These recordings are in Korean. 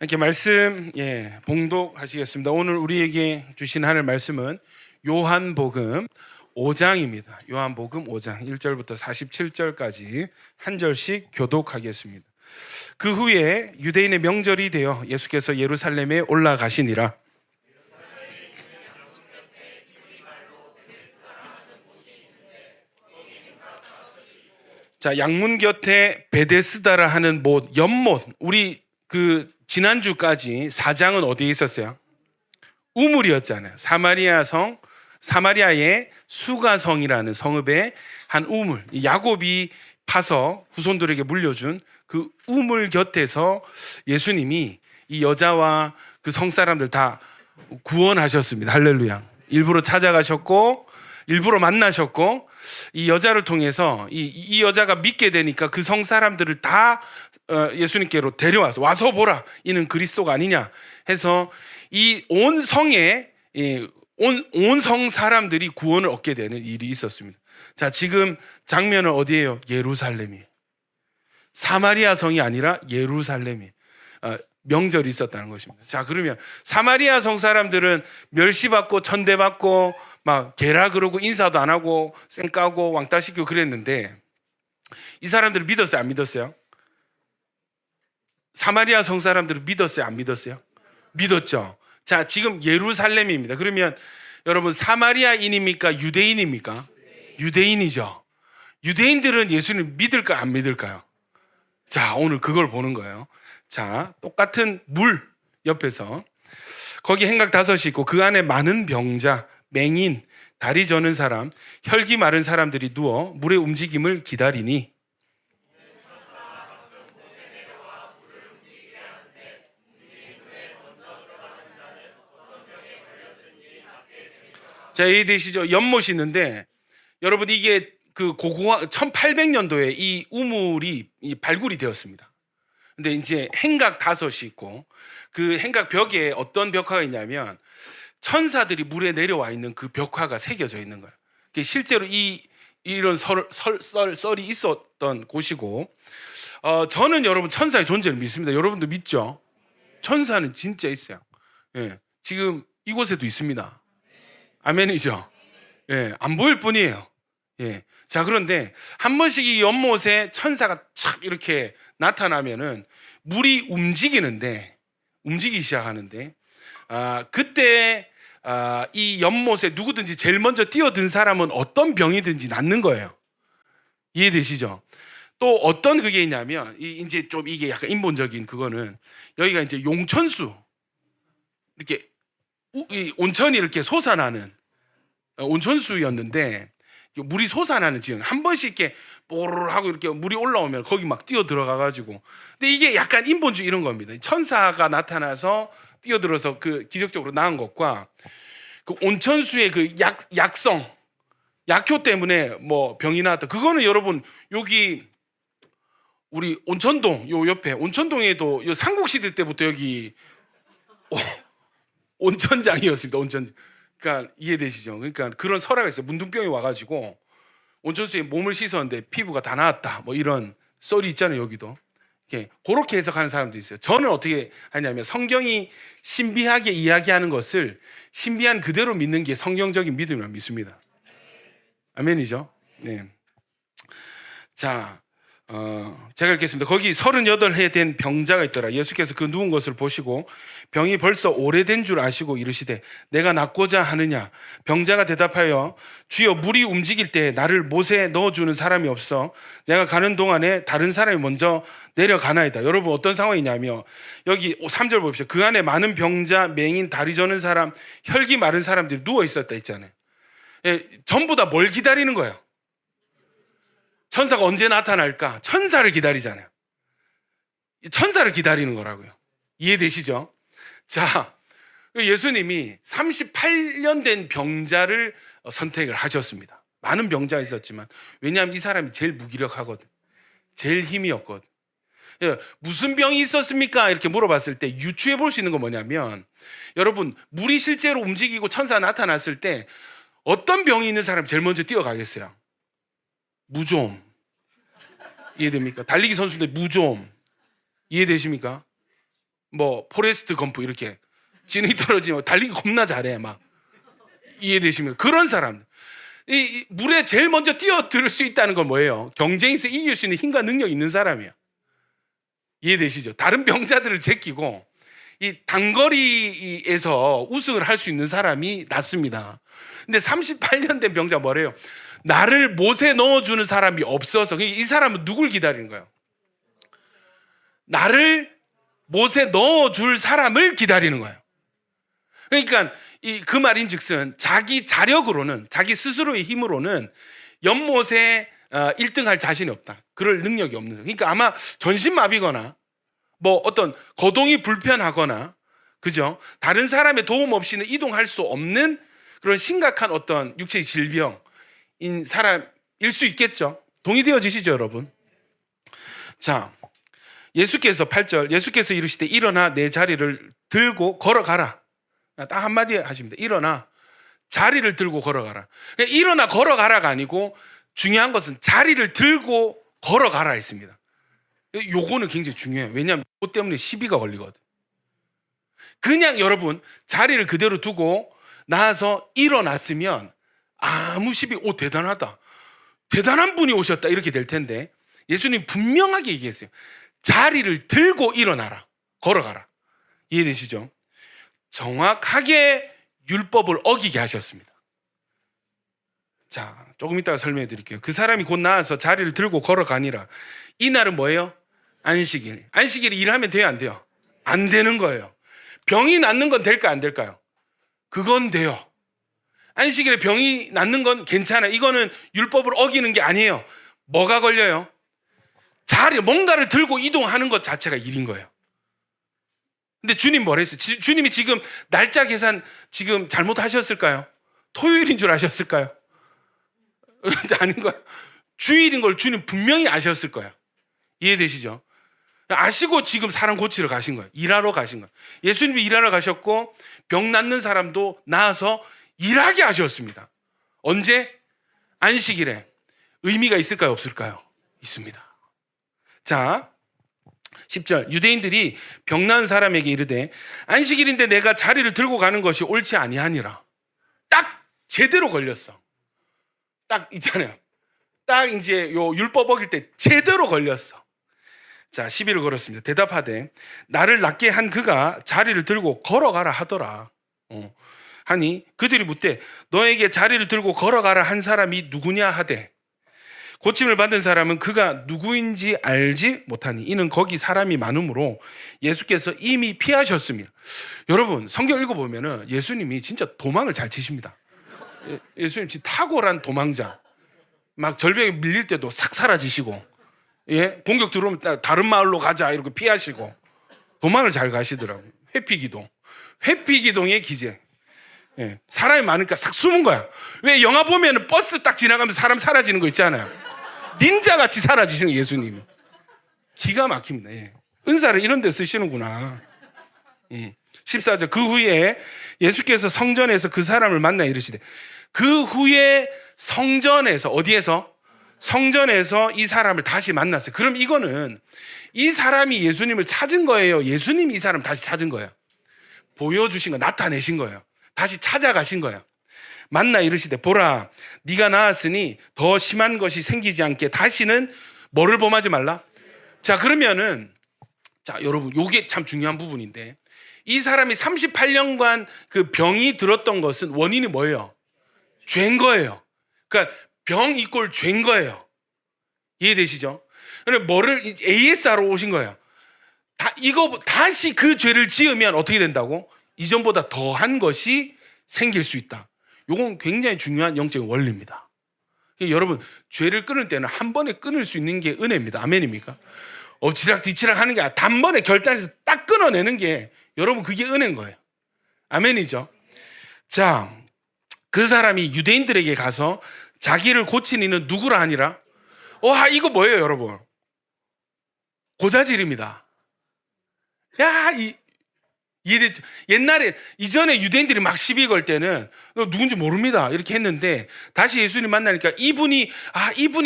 이렇게 말씀 봉독하시겠습니다. 오늘 우리에게 주신 하늘 말씀은 요한복음 5장입니다. 요한복음 5장 1절부터 47절까지 한 절씩 교독하겠습니다. 그 후에 유대인의 명절이 되어 예수께서 예루살렘에 올라가시니라. 자, 양문 곁에 베데스다라 하는 못, 연못. 우리 지난주까지 4장은 어디에 있었어요? 우물이었잖아요. 사마리아의 수가성이라는 성읍의 한 우물. 야곱이 파서 후손들에게 물려준 그 우물 곁에서 예수님이 이 여자와 그 성사람들 다 구원하셨습니다. 할렐루야. 일부러 찾아가셨고 일부러 만나셨고 이 여자를 통해서 이 여자가 믿게 되니까 그 성사람들을 다 예수님께로 와서 보라, 이는 그리스도가 아니냐 해서 이 온 성에 온 성 사람들이 구원을 얻게 되는 일이 있었습니다. 자, 지금 장면은 어디예요? 예루살렘이에요. 사마리아 성이 아니라 예루살렘이 명절이 있었다는 것입니다. 자, 그러면 사마리아 성 사람들은 멸시받고 천대받고 막 개라 그러고 인사도 안 하고 쌩까고 왕따 시키고 그랬는데 이 사람들을 믿었어요? 안 믿었어요? 사마리아 성 사람들을 믿었어요? 안 믿었어요? 믿었죠. 자, 지금 예루살렘입니다. 그러면 여러분, 사마리아인입니까? 유대인입니까? 유대인이죠. 유대인들은 예수님 믿을까 안 믿을까요? 자, 오늘 그걸 보는 거예요. 자, 똑같은 물 옆에서 거기 행각 5이 있고 그 안에 많은 병자, 맹인, 다리 저는 사람, 혈기 마른 사람들이 누워 물의 움직임을 기다리니. 자, 이해되시죠? 연못이 있는데 여러분, 이게 그 고고학 1800년도에 이 우물이 발굴이 되었습니다. 근데 이제 행각 5이 있고 그 행각 벽에 어떤 벽화가 있냐면 천사들이 물에 내려와 있는 그 벽화가 새겨져 있는 거예요. 실제로 이런 썰이 있었던 곳이고, 저는 여러분 천사의 존재를 믿습니다. 여러분도 믿죠? 천사는 진짜 있어요. 예, 지금 이곳에도 있습니다. 아멘이죠? 예, 안 보일 뿐이에요. 예. 자, 그런데 한 번씩 이 연못에 천사가 착 이렇게 나타나면은 물이 움직이기 시작하는데, 그때 이 연못에 누구든지 제일 먼저 뛰어든 사람은 어떤 병이든지 낫는 거예요. 이해되시죠? 또 어떤 그게 있냐면 이제 좀 이게 약간 인본적인 그거는, 여기가 이제 용천수, 이렇게 이 온천이 이렇게 솟아나는 온천수였는데, 물이 솟아나는 지금 한 번씩 이렇게 뽀르르 하고 이렇게 물이 올라오면 거기 막 뛰어 들어가 가지고, 근데 이게 약간 인본주의 이런 겁니다. 천사가 나타나서 뛰어들어서 그 기적적으로 나은 것과 그 온천수의 그 약효 때문에 뭐 병이 나왔다. 그거는 여러분, 여기 우리 온천동 요 옆에 온천동에도 요 삼국시대 때부터 여기 온천장이었습니다. 온천장. 그러니까 이해되시죠? 그러니까 그런 설화가 있어요. 문둥병이 와가지고 온천수에 몸을 씻었는데 피부가 다 나았다, 뭐 이런 썰이 있잖아요. 여기도 그렇게 해석하는 사람도 있어요. 저는 어떻게 하냐면 성경이 신비하게 이야기하는 것을 신비한 그대로 믿는 게 성경적인 믿음이라 믿습니다. 아멘이죠? 네. 자, 제가 읽겠습니다. 거기 38해 된 병자가 있더라. 예수께서 그 누운 것을 보시고 병이 벌써 오래된 줄 아시고 이르시되 내가 낫고자 하느냐? 병자가 대답하여 주여, 물이 움직일 때 나를 못에 넣어주는 사람이 없어 내가 가는 동안에 다른 사람이 먼저 내려가나이다. 여러분, 어떤 상황이냐면 여기 3절 보십시오. 그 안에 많은 병자, 맹인, 다리 저는 사람, 혈기 마른 사람들이 누워 있었다 있잖아요. 예, 전부 다 뭘 기다리는 거예요? 천사가 언제 나타날까? 천사를 기다리잖아요. 천사를 기다리는 거라고요. 이해되시죠? 자, 예수님이 38년 된 병자를 선택을 하셨습니다. 많은 병자가 있었지만, 왜냐하면 이 사람이 제일 무기력하거든. 제일 힘이 없거든. 무슨 병이 있었습니까? 이렇게 물어봤을 때 유추해 볼 수 있는 건 뭐냐면, 여러분, 물이 실제로 움직이고 천사가 나타났을 때 어떤 병이 있는 사람이 제일 먼저 뛰어가겠어요? 무좀. 이해됩니까? 달리기 선수인데 무좀. 이해되십니까? 뭐 포레스트 검프 이렇게 지능이 떨어지면 달리기 겁나 잘해 막. 이해되시면 그런 사람. 이 물에 제일 먼저 뛰어들 수 있다는 건 뭐예요? 경쟁에서 이길 수 있는 힘과 능력이 있는 사람이야. 이해되시죠? 다른 병자들을 제끼고 이 단거리에서 우승을 할 수 있는 사람이 낫습니다. 근데 38년 된 병자 뭐래요? 나를 못에 넣어주는 사람이 없어서. 이 사람은 누굴 기다리는 거예요? 나를 못에 넣어줄 사람을 기다리는 거예요. 그러니까 그 말인즉슨 자기 자력으로는, 자기 스스로의 힘으로는 연못에 1등할 자신이 없다. 그럴 능력이 없는 거예요. 그러니까 아마 전신마비거나 뭐 어떤 거동이 불편하거나, 그죠? 다른 사람의 도움 없이는 이동할 수 없는 그런 심각한 어떤 육체의 질병인 사람일 수 있겠죠. 동의되어지시죠, 여러분? 자, 예수께서 8절, 예수께서 이르시되 일어나 내 자리를 들고 걸어가라. 딱 한마디 하십니다. 일어나 자리를 들고 걸어가라. 그러니까 일어나 걸어가라가 아니고 중요한 것은 자리를 들고 걸어가라 했습니다. 요거는 굉장히 중요해요. 왜냐하면 그것 때문에 시비가 걸리거든. 그냥 여러분 자리를 그대로 두고 나와서 일어났으면 아무 시비, 오 대단하다, 대단한 분이 오셨다 이렇게 될 텐데, 예수님 분명하게 얘기했어요. 자리를 들고 일어나라, 걸어가라. 이해되시죠? 정확하게 율법을 어기게 하셨습니다. 자, 조금 이따가 설명해 드릴게요. 그 사람이 곧 나와서 자리를 들고 걸어가니라. 이날은 뭐예요? 안식일. 안식일에 일하면 돼요, 안 돼요? 안 되는 거예요. 병이 낫는 건 될까, 안 될까요? 그건 돼요. 안식일에 병이 낫는 건 괜찮아요. 이거는 율법을 어기는 게 아니에요. 뭐가 걸려요? 뭔가를 들고 이동하는 것 자체가 일인 거예요. 근데 주님 뭐라 했어요? 주님이 지금 날짜 계산 지금 잘못하셨을까요? 토요일인 줄 아셨을까요? 아닌 거예요. 주일인 걸 주님 분명히 아셨을 거예요. 이해되시죠? 아시고 지금 사람 고치러 가신 거예요. 일하러 가신 거예요. 예수님이 일하러 가셨고 병 낫는 사람도 나아서 일하게 하셨습니다. 언제? 안식일에. 의미가 있을까요, 없을까요? 있습니다. 자, 10절, 유대인들이 병 나은 사람에게 이르되 안식일인데 내가 자리를 들고 가는 것이 옳지 아니하니라. 딱 제대로 걸렸어. 딱 있잖아요. 딱 이제 요 율법 어길 때 제대로 걸렸어. 자, 시비를 걸었습니다. 대답하되 나를 낫게 한 그가 자리를 들고 걸어가라 하더라. 하니 그들이 묻되 너에게 자리를 들고 걸어가라 한 사람이 누구냐 하되 고침을 받은 사람은 그가 누구인지 알지 못하니 이는 거기 사람이 많으므로 예수께서 이미 피하셨습니다. 여러분 성경 읽어보면 예수님이 진짜 도망을 잘 치십니다. 예수님 진짜 탁월한 도망자. 막 절벽에 밀릴 때도 싹 사라지시고, 예? 공격 들어오면 다른 마을로 가자 이렇게 피하시고 도망을 잘 가시더라고요. 회피기동의 기재. 예, 사람이 많으니까 싹 숨은 거야. 왜 영화 보면 버스 딱 지나가면서 사람 사라지는 거 있잖아요. 닌자같이 사라지시는 예수님이. 기가 막힙니다. 예. 은사를 이런 데 쓰시는구나. 14절, 그 후에 예수께서 성전에서 그 사람을 만나 이르시되, 그 후에 성전에서, 어디에서? 성전에서 이 사람을 다시 만났어요. 그럼 이거는 이 사람이 예수님을 찾은 거예요? 예수님이 이 사람을 다시 찾은 거예요? 보여주신 거, 나타내신 거예요. 다시 찾아가신 거예요. 만나 이르시되 보라 네가 나았으니 더 심한 것이 생기지 않게 다시는 뭐를 범하지 말라. 자, 그러면은 자, 여러분 요게 참 중요한 부분인데, 이 사람이 38년간 그 병이 들었던 것은 원인이 뭐예요? 죄인 거예요. 그러니까 병 이꼴 죄인 거예요. 이해되시죠? 그래서 뭐를 AS하러 오신 거예요. 이거 다시 그 죄를 지으면 어떻게 된다고? 이전보다 더한 것이 생길 수 있다. 이건 굉장히 중요한 영적인 원리입니다. 여러분 죄를 끊을 때는 한 번에 끊을 수 있는 게 은혜입니다. 아멘입니까? 엎치락 뒤치락 하는 게 아니라 단번에 결단해서 딱 끊어내는 게, 여러분 그게 은혜인 거예요. 아멘이죠? 자, 그 사람이 유대인들에게 가서 자기를 고친 이는 누구라 하니라. 와, 이거 뭐예요 여러분? 고자질입니다. 야, 이해됐죠? 옛날에 이전에 유대인들이 막 시비 걸 때는 누군지 모릅니다 이렇게 했는데, 다시 예수님 만나니까 이분이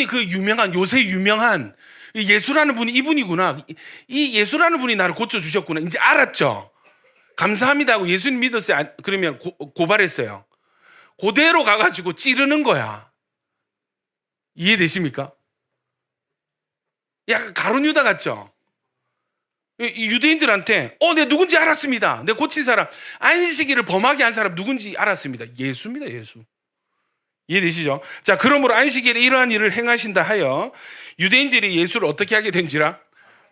그 유명한, 요새 유명한 예수라는 분이 이분이구나. 이 예수라는 분이 나를 고쳐주셨구나. 이제 알았죠. 감사합니다 하고 예수님 믿었어요. 그러면 고발했어요. 그대로 가가지고 찌르는 거야. 이해되십니까? 약간 가룟 유다 같죠? 유대인들한테 내 누군지 알았습니다. 내 고친 사람, 안식일을 범하게 한 사람 누군지 알았습니다. 예수입니다. 예수. 이해되시죠? 자, 그러므로 안식일에 이러한 일을 행하신다 하여 유대인들이 예수를 어떻게 하게 된지라?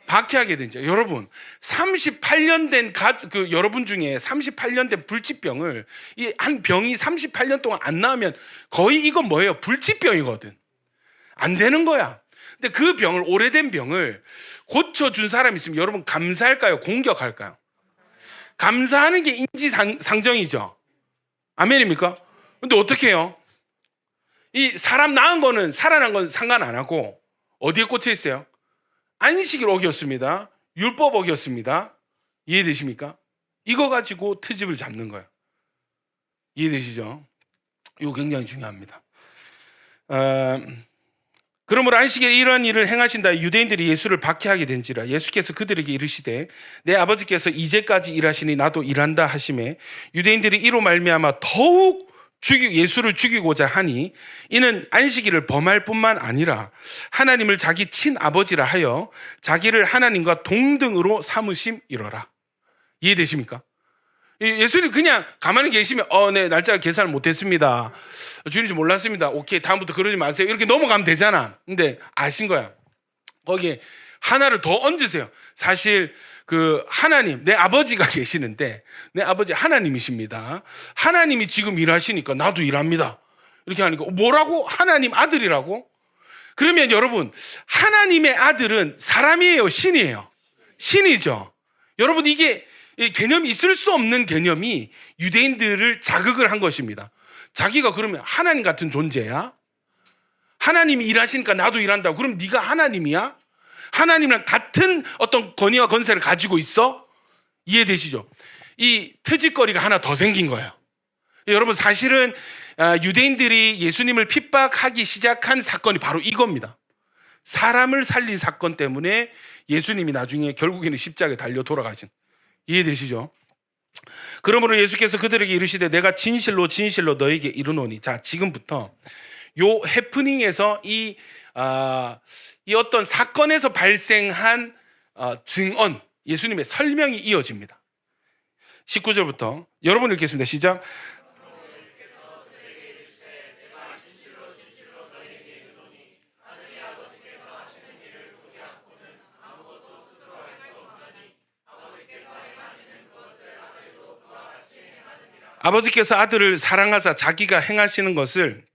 박해하게 된지. 여러분, 38년 된 여러분 중에 38년 된 불치병을, 이 한 병이 38년 동안 안 나으면 거의 이건 뭐예요? 불치병이거든. 안 되는 거야. 근데 그 병을, 오래된 병을 고쳐준 사람이 있으면 여러분 감사할까요? 공격할까요? 감사하는 게 인지상정이죠. 아멘입니까? 근데 어떻게 해요? 이 사람 낳은 거는, 살아난 건 상관 안 하고 어디에 꽂혀 있어요? 안식일 어겼습니다. 율법 어겼습니다. 이해되십니까? 이거 가지고 트집을 잡는 거예요. 이해되시죠? 이거 굉장히 중요합니다. 그러므로 안식일에 이러한 일을 행하신다 유대인들이 예수를 박해하게 된지라 예수께서 그들에게 이르시되 내 아버지께서 이제까지 일하시니 나도 일한다 하시매 유대인들이 이로 말미암아 더욱 예수를 죽이고자 하니 이는 안식일을 범할 뿐만 아니라 하나님을 자기 친아버지라 하여 자기를 하나님과 동등으로 삼으심이로라. 이해되십니까? 예수님 그냥 가만히 계시면 네, 날짜를 계산을 못했습니다. 주인인지 몰랐습니다. 오케이, 다음부터 그러지 마세요. 이렇게 넘어가면 되잖아. 근데 아신 거야. 거기에 하나를 더 얹으세요. 사실 하나님, 내 아버지가 계시는데 내 아버지 하나님이십니다. 하나님이 지금 일하시니까 나도 일합니다. 이렇게 하니까 뭐라고? 하나님 아들이라고? 그러면 여러분, 하나님의 아들은 사람이에요? 신이에요? 신이죠. 여러분, 이게 개념이 있을 수 없는 개념이 유대인들을 자극을 한 것입니다. 자기가 그러면 하나님 같은 존재야? 하나님이 일하시니까 나도 일한다고. 그럼 네가 하나님이야? 하나님이랑 같은 어떤 권위와 권세를 가지고 있어? 이해되시죠? 이 트집거리가 하나 더 생긴 거예요. 여러분, 사실은 유대인들이 예수님을 핍박하기 시작한 사건이 바로 이겁니다. 사람을 살린 사건 때문에 예수님이 나중에 결국에는 십자가에 달려 돌아가신. 이해되시죠? 그러므로 예수께서 그들에게 이르시되 내가 진실로 진실로 너에게 이르노니. 자, 지금부터 요 해프닝에서 이 어떤 사건에서 발생한 증언, 예수님의 설명이 이어집니다. 19절부터 여러분 읽겠습니다. 시작. 아버지께서 아들을 사랑하사 자기가 행하시는 것을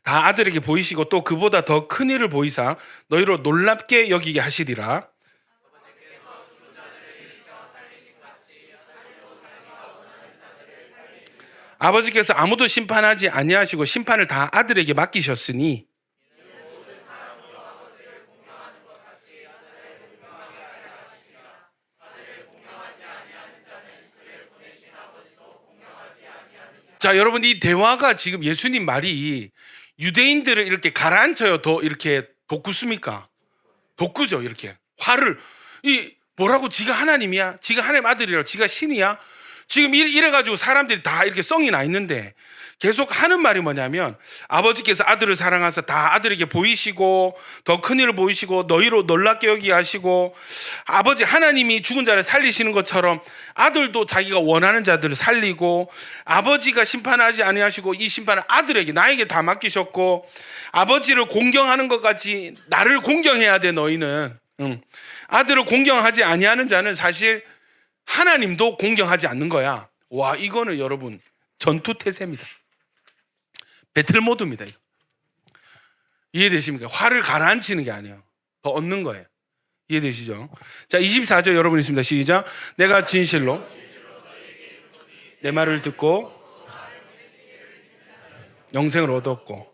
다 아들에게 보이시고 또 그보다 더 큰 일을 보이사 너희로 놀랍게 여기게 하시리라. 아버지께서 아무도 심판하지 아니하시고 심판을 다 아들에게 맡기셨으니 자, 여러분, 이 대화가 지금 예수님 말이 유대인들을 이렇게 가라앉혀요? 더 이렇게 돋구습니까? 돋구죠. 이렇게 화를, 뭐라고? 지가 하나님이야? 지가 하나님 아들이라? 지가 신이야? 지금 이래가지고 사람들이 다 이렇게 썽이 나 있는데 계속 하는 말이 뭐냐면 아버지께서 아들을 사랑하사 다 아들에게 보이시고 더 큰 일을 보이시고 너희로 놀랍게 여기게 하시고 아버지 하나님이 죽은 자를 살리시는 것처럼 아들도 자기가 원하는 자들을 살리고 아버지가 심판하지 아니하시고 이 심판을 아들에게 나에게 다 맡기셨고 아버지를 공경하는 것 같이 나를 공경해야 돼. 너희는 아들을 공경하지 아니하는 자는 사실 하나님도 공경하지 않는 거야. 와, 이거는 여러분 전투태세입니다. 배틀 모드입니다. 이거. 이해되십니까? 화를 가라앉히는 게 아니에요. 더 얻는 거예요. 이해되시죠? 자, 24절 여러분 있습니다. 시작. 내가 진실로 내 말을 듣고 영생을 얻었고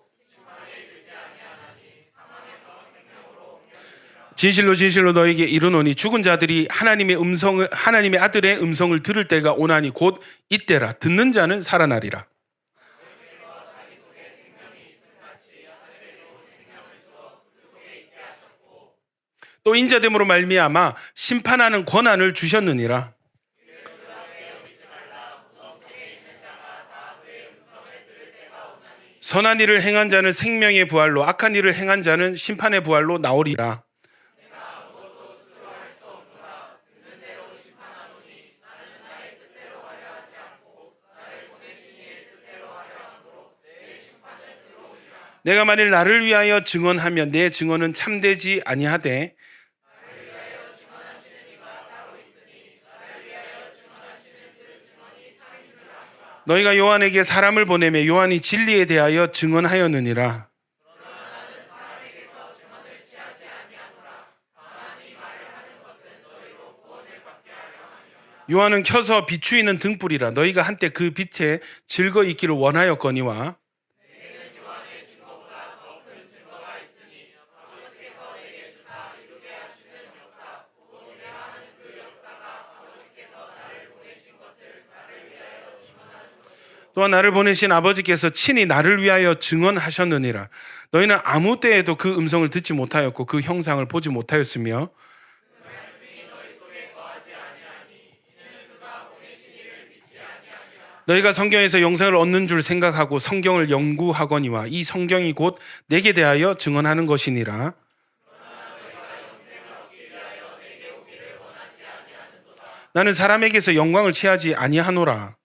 진실로 진실로 너에게 이르노니 죽은 자들이 하나님의 아들의 음성을 들을 때가 오나니 곧 이때라. 듣는 자는 살아나리라. 또 인자됨으로 말미암아 심판하는 권한을 주셨느니라. 선한 일을 행한 자는 생명의 부활로, 악한 일을 행한 자는 심판의 부활로 나오리라. 내가 만일 나를 위하여 증언하면 내 증언은 참되지 아니하되, 너희가 요한에게 사람을 보내매 요한이 진리에 대하여 증언하였느니라. 요한은 켜서 비추이는 등불이라. 너희가 한때 그 빛에 즐거이 있기를 원하였거니와, 또한 나를 보내신 아버지께서 친히 나를 위하여 증언하셨느니라. 너희는 아무 때에도 그 음성을 듣지 못하였고 그 형상을 보지 못하였으며, 너희가 성경에서 영생을 얻는 줄 생각하고 성경을 연구하거니와 이 성경이 곧 내게 대하여 증언하는 것이니라. 나는 사람에게서 영광을 취하지 아니하노라.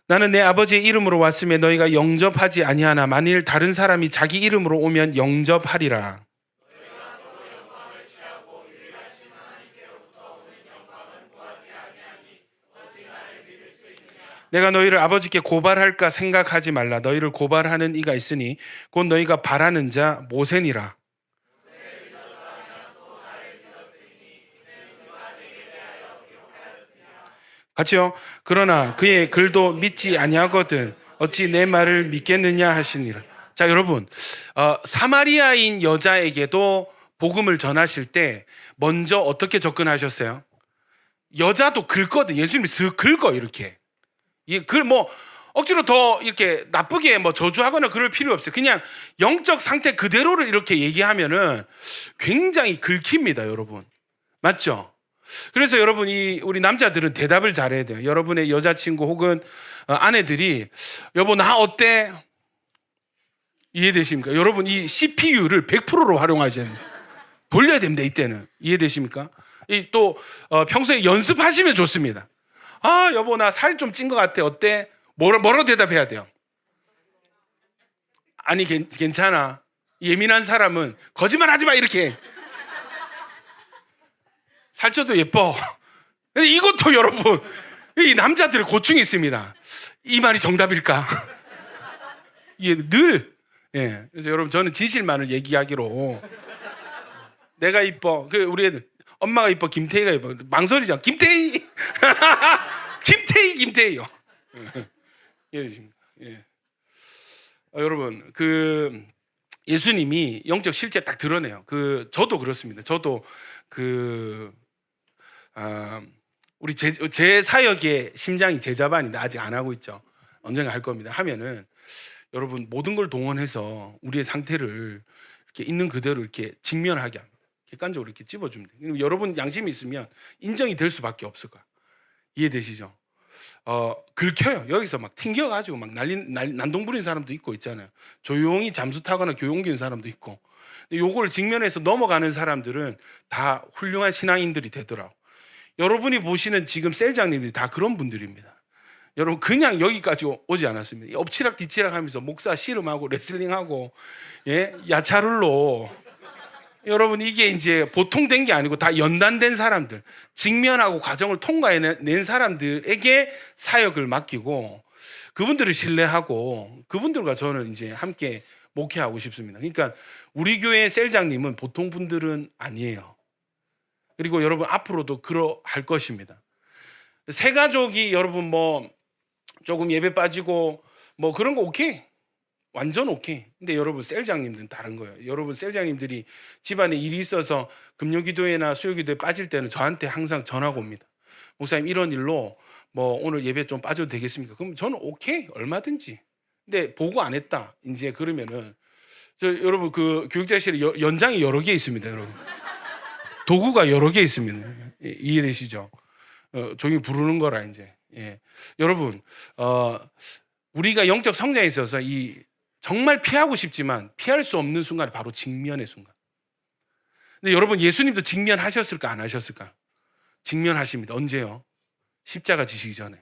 나는 내 아버지의 이름으로 왔음에 너희가 영접하지 아니하나 만일 다른 사람이 자기 이름으로 오면 영접하리라. 내가 너희를 아버지께 고발할까 생각하지 말라. 너희를 고발하는 이가 있으니 곧 너희가 바라는 자 모세니라. 같이요. 그러나 그의 글도 믿지 아니하거든 어찌 내 말을 믿겠느냐 하시니라. 자, 여러분, 사마리아인 여자에게도 복음을 전하실 때 먼저 어떻게 접근하셨어요? 여자도 긁거든. 예수님이 슥 긁어 이렇게. 뭐 억지로 더 이렇게 나쁘게 뭐 저주하거나 그럴 필요 없어요. 그냥 영적 상태 그대로를 이렇게 얘기하면은 굉장히 긁힙니다, 여러분. 맞죠? 그래서 여러분, 우리 남자들은 대답을 잘해야 돼요. 여러분의 여자친구 혹은 아내들이 여보 나 어때? 이해되십니까? 여러분, 이 CPU를 100%로 활용하셔야 됩니다. 돌려야 됩니다. 이때는. 이해되십니까? 또 평소에 연습하시면 좋습니다. 아 여보 나 살 좀 찐 것 같아. 어때? 뭐로 대답해야 돼요? 아니 괜찮아. 예민한 사람은 거짓말 하지 마 이렇게. 살쪄도 예뻐. 이것도 여러분, 이 남자들의 고충이 있습니다. 이 말이 정답일까? 이게 늘, 예. 그래서 여러분, 저는 진실만을 얘기하기로. 내가 이뻐. 우리 애들, 엄마가 이뻐, 김태희가 이뻐. 망설이잖아. 김태희! 김태희요. 예. 여러분, 예수님이 영적 실제 딱 드러내요. 저도 그렇습니다. 저도 우리 제 사역의 심장이 제자반인데 아직 안 하고 있죠. 언젠가 할 겁니다. 하면은 여러분 모든 걸 동원해서 우리의 상태를 이렇게 있는 그대로 이렇게 직면하게 합니다. 객관적으로 이렇게 찝어줍니다. 여러분 양심이 있으면 인정이 될 수밖에 없을 거야. 이해되시죠? 긁혀요. 여기서 막 튕겨가지고 막 난동 부린 사람도 있고 있잖아요. 조용히 잠수 타거나 교용 기는 사람도 있고. 근데 요걸 직면해서 넘어가는 사람들은 다 훌륭한 신앙인들이 되더라고. 여러분이 보시는 지금 셀장님들이 다 그런 분들입니다. 여러분 그냥 여기까지 오지 않았습니다. 엎치락 뒤치락 하면서 목사 씨름하고 레슬링하고, 예? 야차룰로. 여러분 이게 이제 보통 된 게 아니고 다 연단된 사람들, 직면하고 과정을 통과해낸 사람들에게 사역을 맡기고 그분들을 신뢰하고 그분들과 저는 이제 함께 목회하고 싶습니다. 그러니까 우리 교회 셀장님은 보통 분들은 아니에요. 그리고 여러분 앞으로도 그러할 것입니다. 새 가족이 여러분 뭐 조금 예배 빠지고 뭐 그런 거 오케이. 완전 오케이. 근데 여러분 셀장님들은 다른 거예요. 여러분 셀장님들이 집안에 일이 있어서 금요기도회나 수요기도회 빠질 때는 저한테 항상 전화가 옵니다. 목사님 이런 일로 뭐 오늘 예배 좀 빠져도 되겠습니까? 그럼 저는 오케이 얼마든지. 근데 보고 안 했다 이제 그러면은 여러분 그 교육자실에 연장이 여러 개 있습니다, 여러분. 도구가 여러 개 있습니다. 이해되시죠? 종이 부르는 거라 이제. 예. 여러분, 우리가 영적 성장에 있어서 정말 피하고 싶지만 피할 수 없는 순간이 바로 직면의 순간. 근데 여러분, 예수님도 직면하셨을까 안 하셨을까? 직면하십니다. 언제요? 십자가 지시기 전에.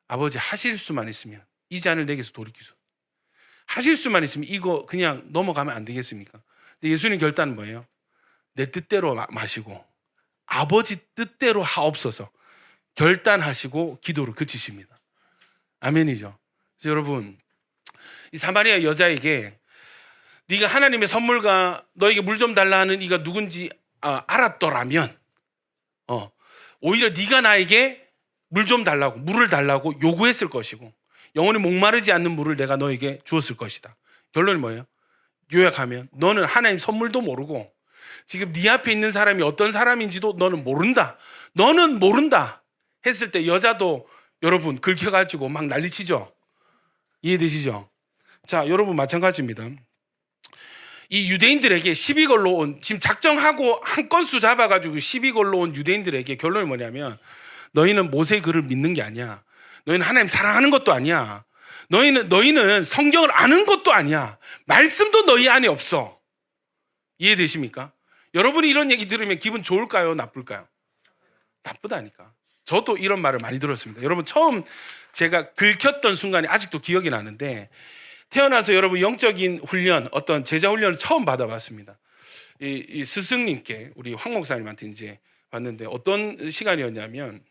아버지, 하실 수만 있으면 이 잔을 내게서 돌이키소. 하실 수만 있으면 이거 그냥 넘어가면 안 되겠습니까? 근데 예수님 결단은 뭐예요? 내 뜻대로 마시고 아버지 뜻대로 하옵소서 결단하시고 기도를 그치십니다. 아멘이죠. 그래서 여러분, 이 사마리아 여자에게 네가 하나님의 선물과 너에게 물 좀 달라 하는 이가 누군지 알았더라면 오히려 네가 나에게 물 좀 달라고, 물을 달라고 요구했을 것이고 영원히 목마르지 않는 물을 내가 너에게 주었을 것이다. 결론이 뭐예요? 요약하면 너는 하나님 선물도 모르고 지금 네 앞에 있는 사람이 어떤 사람인지도 너는 모른다. 너는 모른다 했을 때 여자도 여러분 긁혀가지고 막 난리치죠. 이해되시죠? 자, 여러분 마찬가지입니다. 이 유대인들에게 시비 걸러 온, 지금 작정하고 한 건수 잡아가지고 시비 걸러 온 유대인들에게 결론이 뭐냐면 너희는 모세의 글을 믿는 게 아니야. 너희는 하나님 사랑하는 것도 아니야. 너희는 성경을 아는 것도 아니야. 말씀도 너희 안에 없어. 이해되십니까? 여러분이 이런 얘기 들으면 기분 좋을까요? 나쁠까요? 나쁘다니까. 저도 이런 말을 많이 들었습니다. 여러분, 처음 제가 긁혔던 순간이 아직도 기억이 나는데 태어나서 여러분 영적인 훈련, 어떤 제자 훈련을 처음 받아봤습니다. 이 스승님께 우리 황 목사님한테 이제 왔는데 어떤 시간이었냐면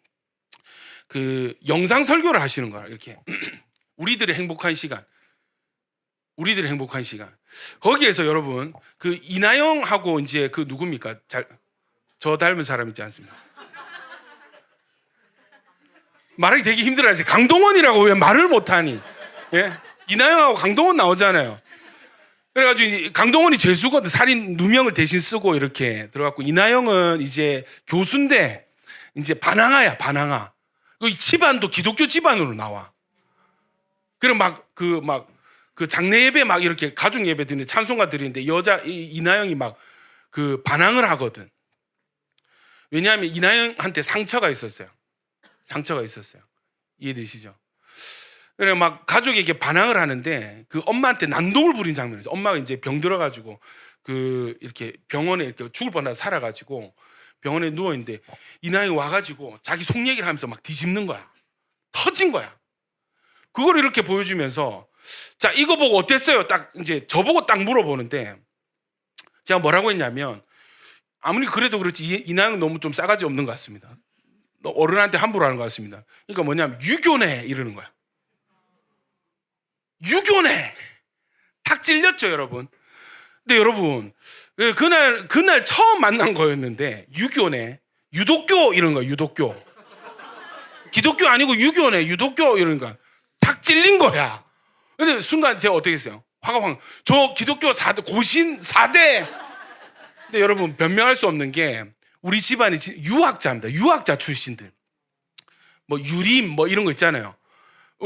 그 영상 설교를 하시는 거야. 이렇게 우리들의 행복한 시간. 거기에서 여러분 그 이나영하고 이제 그 누굽니까? 저 닮은 사람 있지 않습니까? 말하기 되게 힘들어하지. 강동원이라고 왜 말을 못하니? 예? 이나영하고 강동원 나오잖아요. 그래가지고 강동원이 죄수거든. 살인 누명을 대신 쓰고 이렇게 들어갔고 이나영은 이제 교수인데 이제 반항아야, 반항아. 그 집안도 기독교 집안으로 나와. 그럼 그 장례 예배 막 이렇게 가족 예배 드리는데 찬송가 드리는데 이나영이 막 그 반항을 하거든. 왜냐하면 이나영한테 상처가 있었어요. 이해되시죠? 그래 막 가족에게 반항을 하는데 그 엄마한테 난동을 부린 장면이 있어요. 엄마가 이제 병 들어가지고 그 이렇게 병원에 이렇게 죽을 뻔하다 살아가지고 병원에 누워 있는데 이나영이 와가지고 자기 속 얘기를 하면서 막 뒤집는 거야. 터진 거야. 그걸 이렇게 보여주면서 자, 이거 보고 어땠어요? 딱 이제 저보고 딱 물어보는데 제가 뭐라고 했냐면 아무리 그래도 그렇지 이나영 너무 좀 싸가지 없는 것 같습니다. 너 어른한테 함부로 하는 것 같습니다. 그러니까 뭐냐면 유교네 이러는 거야. 유교네. 탁 찔렸죠, 여러분. 근데 여러분 그날 처음 만난 거였는데 유교네, 유독교 이런 거야. 유독교. 기독교 아니고 유교네, 유독교 이런 거야. 탁 찔린 거야. 근데 순간 제가 어떻게 했어요? 화가 확. 저 기독교 4대 고신 4대. 근데 여러분 변명할 수 없는 게 우리 집안이 유학자입니다. 유학자 출신들. 뭐 유림 뭐 이런 거 있잖아요.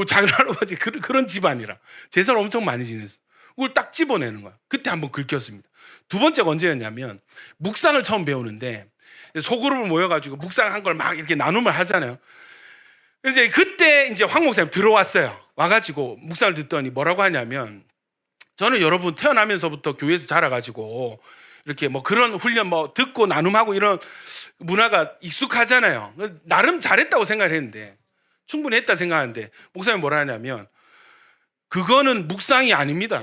작은 할아버지 그런 집안이라 제사를 엄청 많이 지냈어. 그걸 딱 집어내는 거야. 그때 한번 긁혔습니다. 두 번째가 언제였냐면 묵상을 처음 배우는데 소그룹을 모여가지고 묵상한 걸 막 이렇게 나눔을 하잖아요. 근데 그때 이제 황 목사님 들어왔어요. 와가지고 묵상을 듣더니 뭐라고 하냐면 저는 여러분 태어나면서부터 교회에서 자라가지고 이렇게 뭐 그런 훈련 뭐 듣고 나눔하고 이런 문화가 익숙하잖아요. 나름 잘했다고 생각을 했는데 충분히 했다 생각하는데 목사님이 뭐라 하냐면 그거는 묵상이 아닙니다.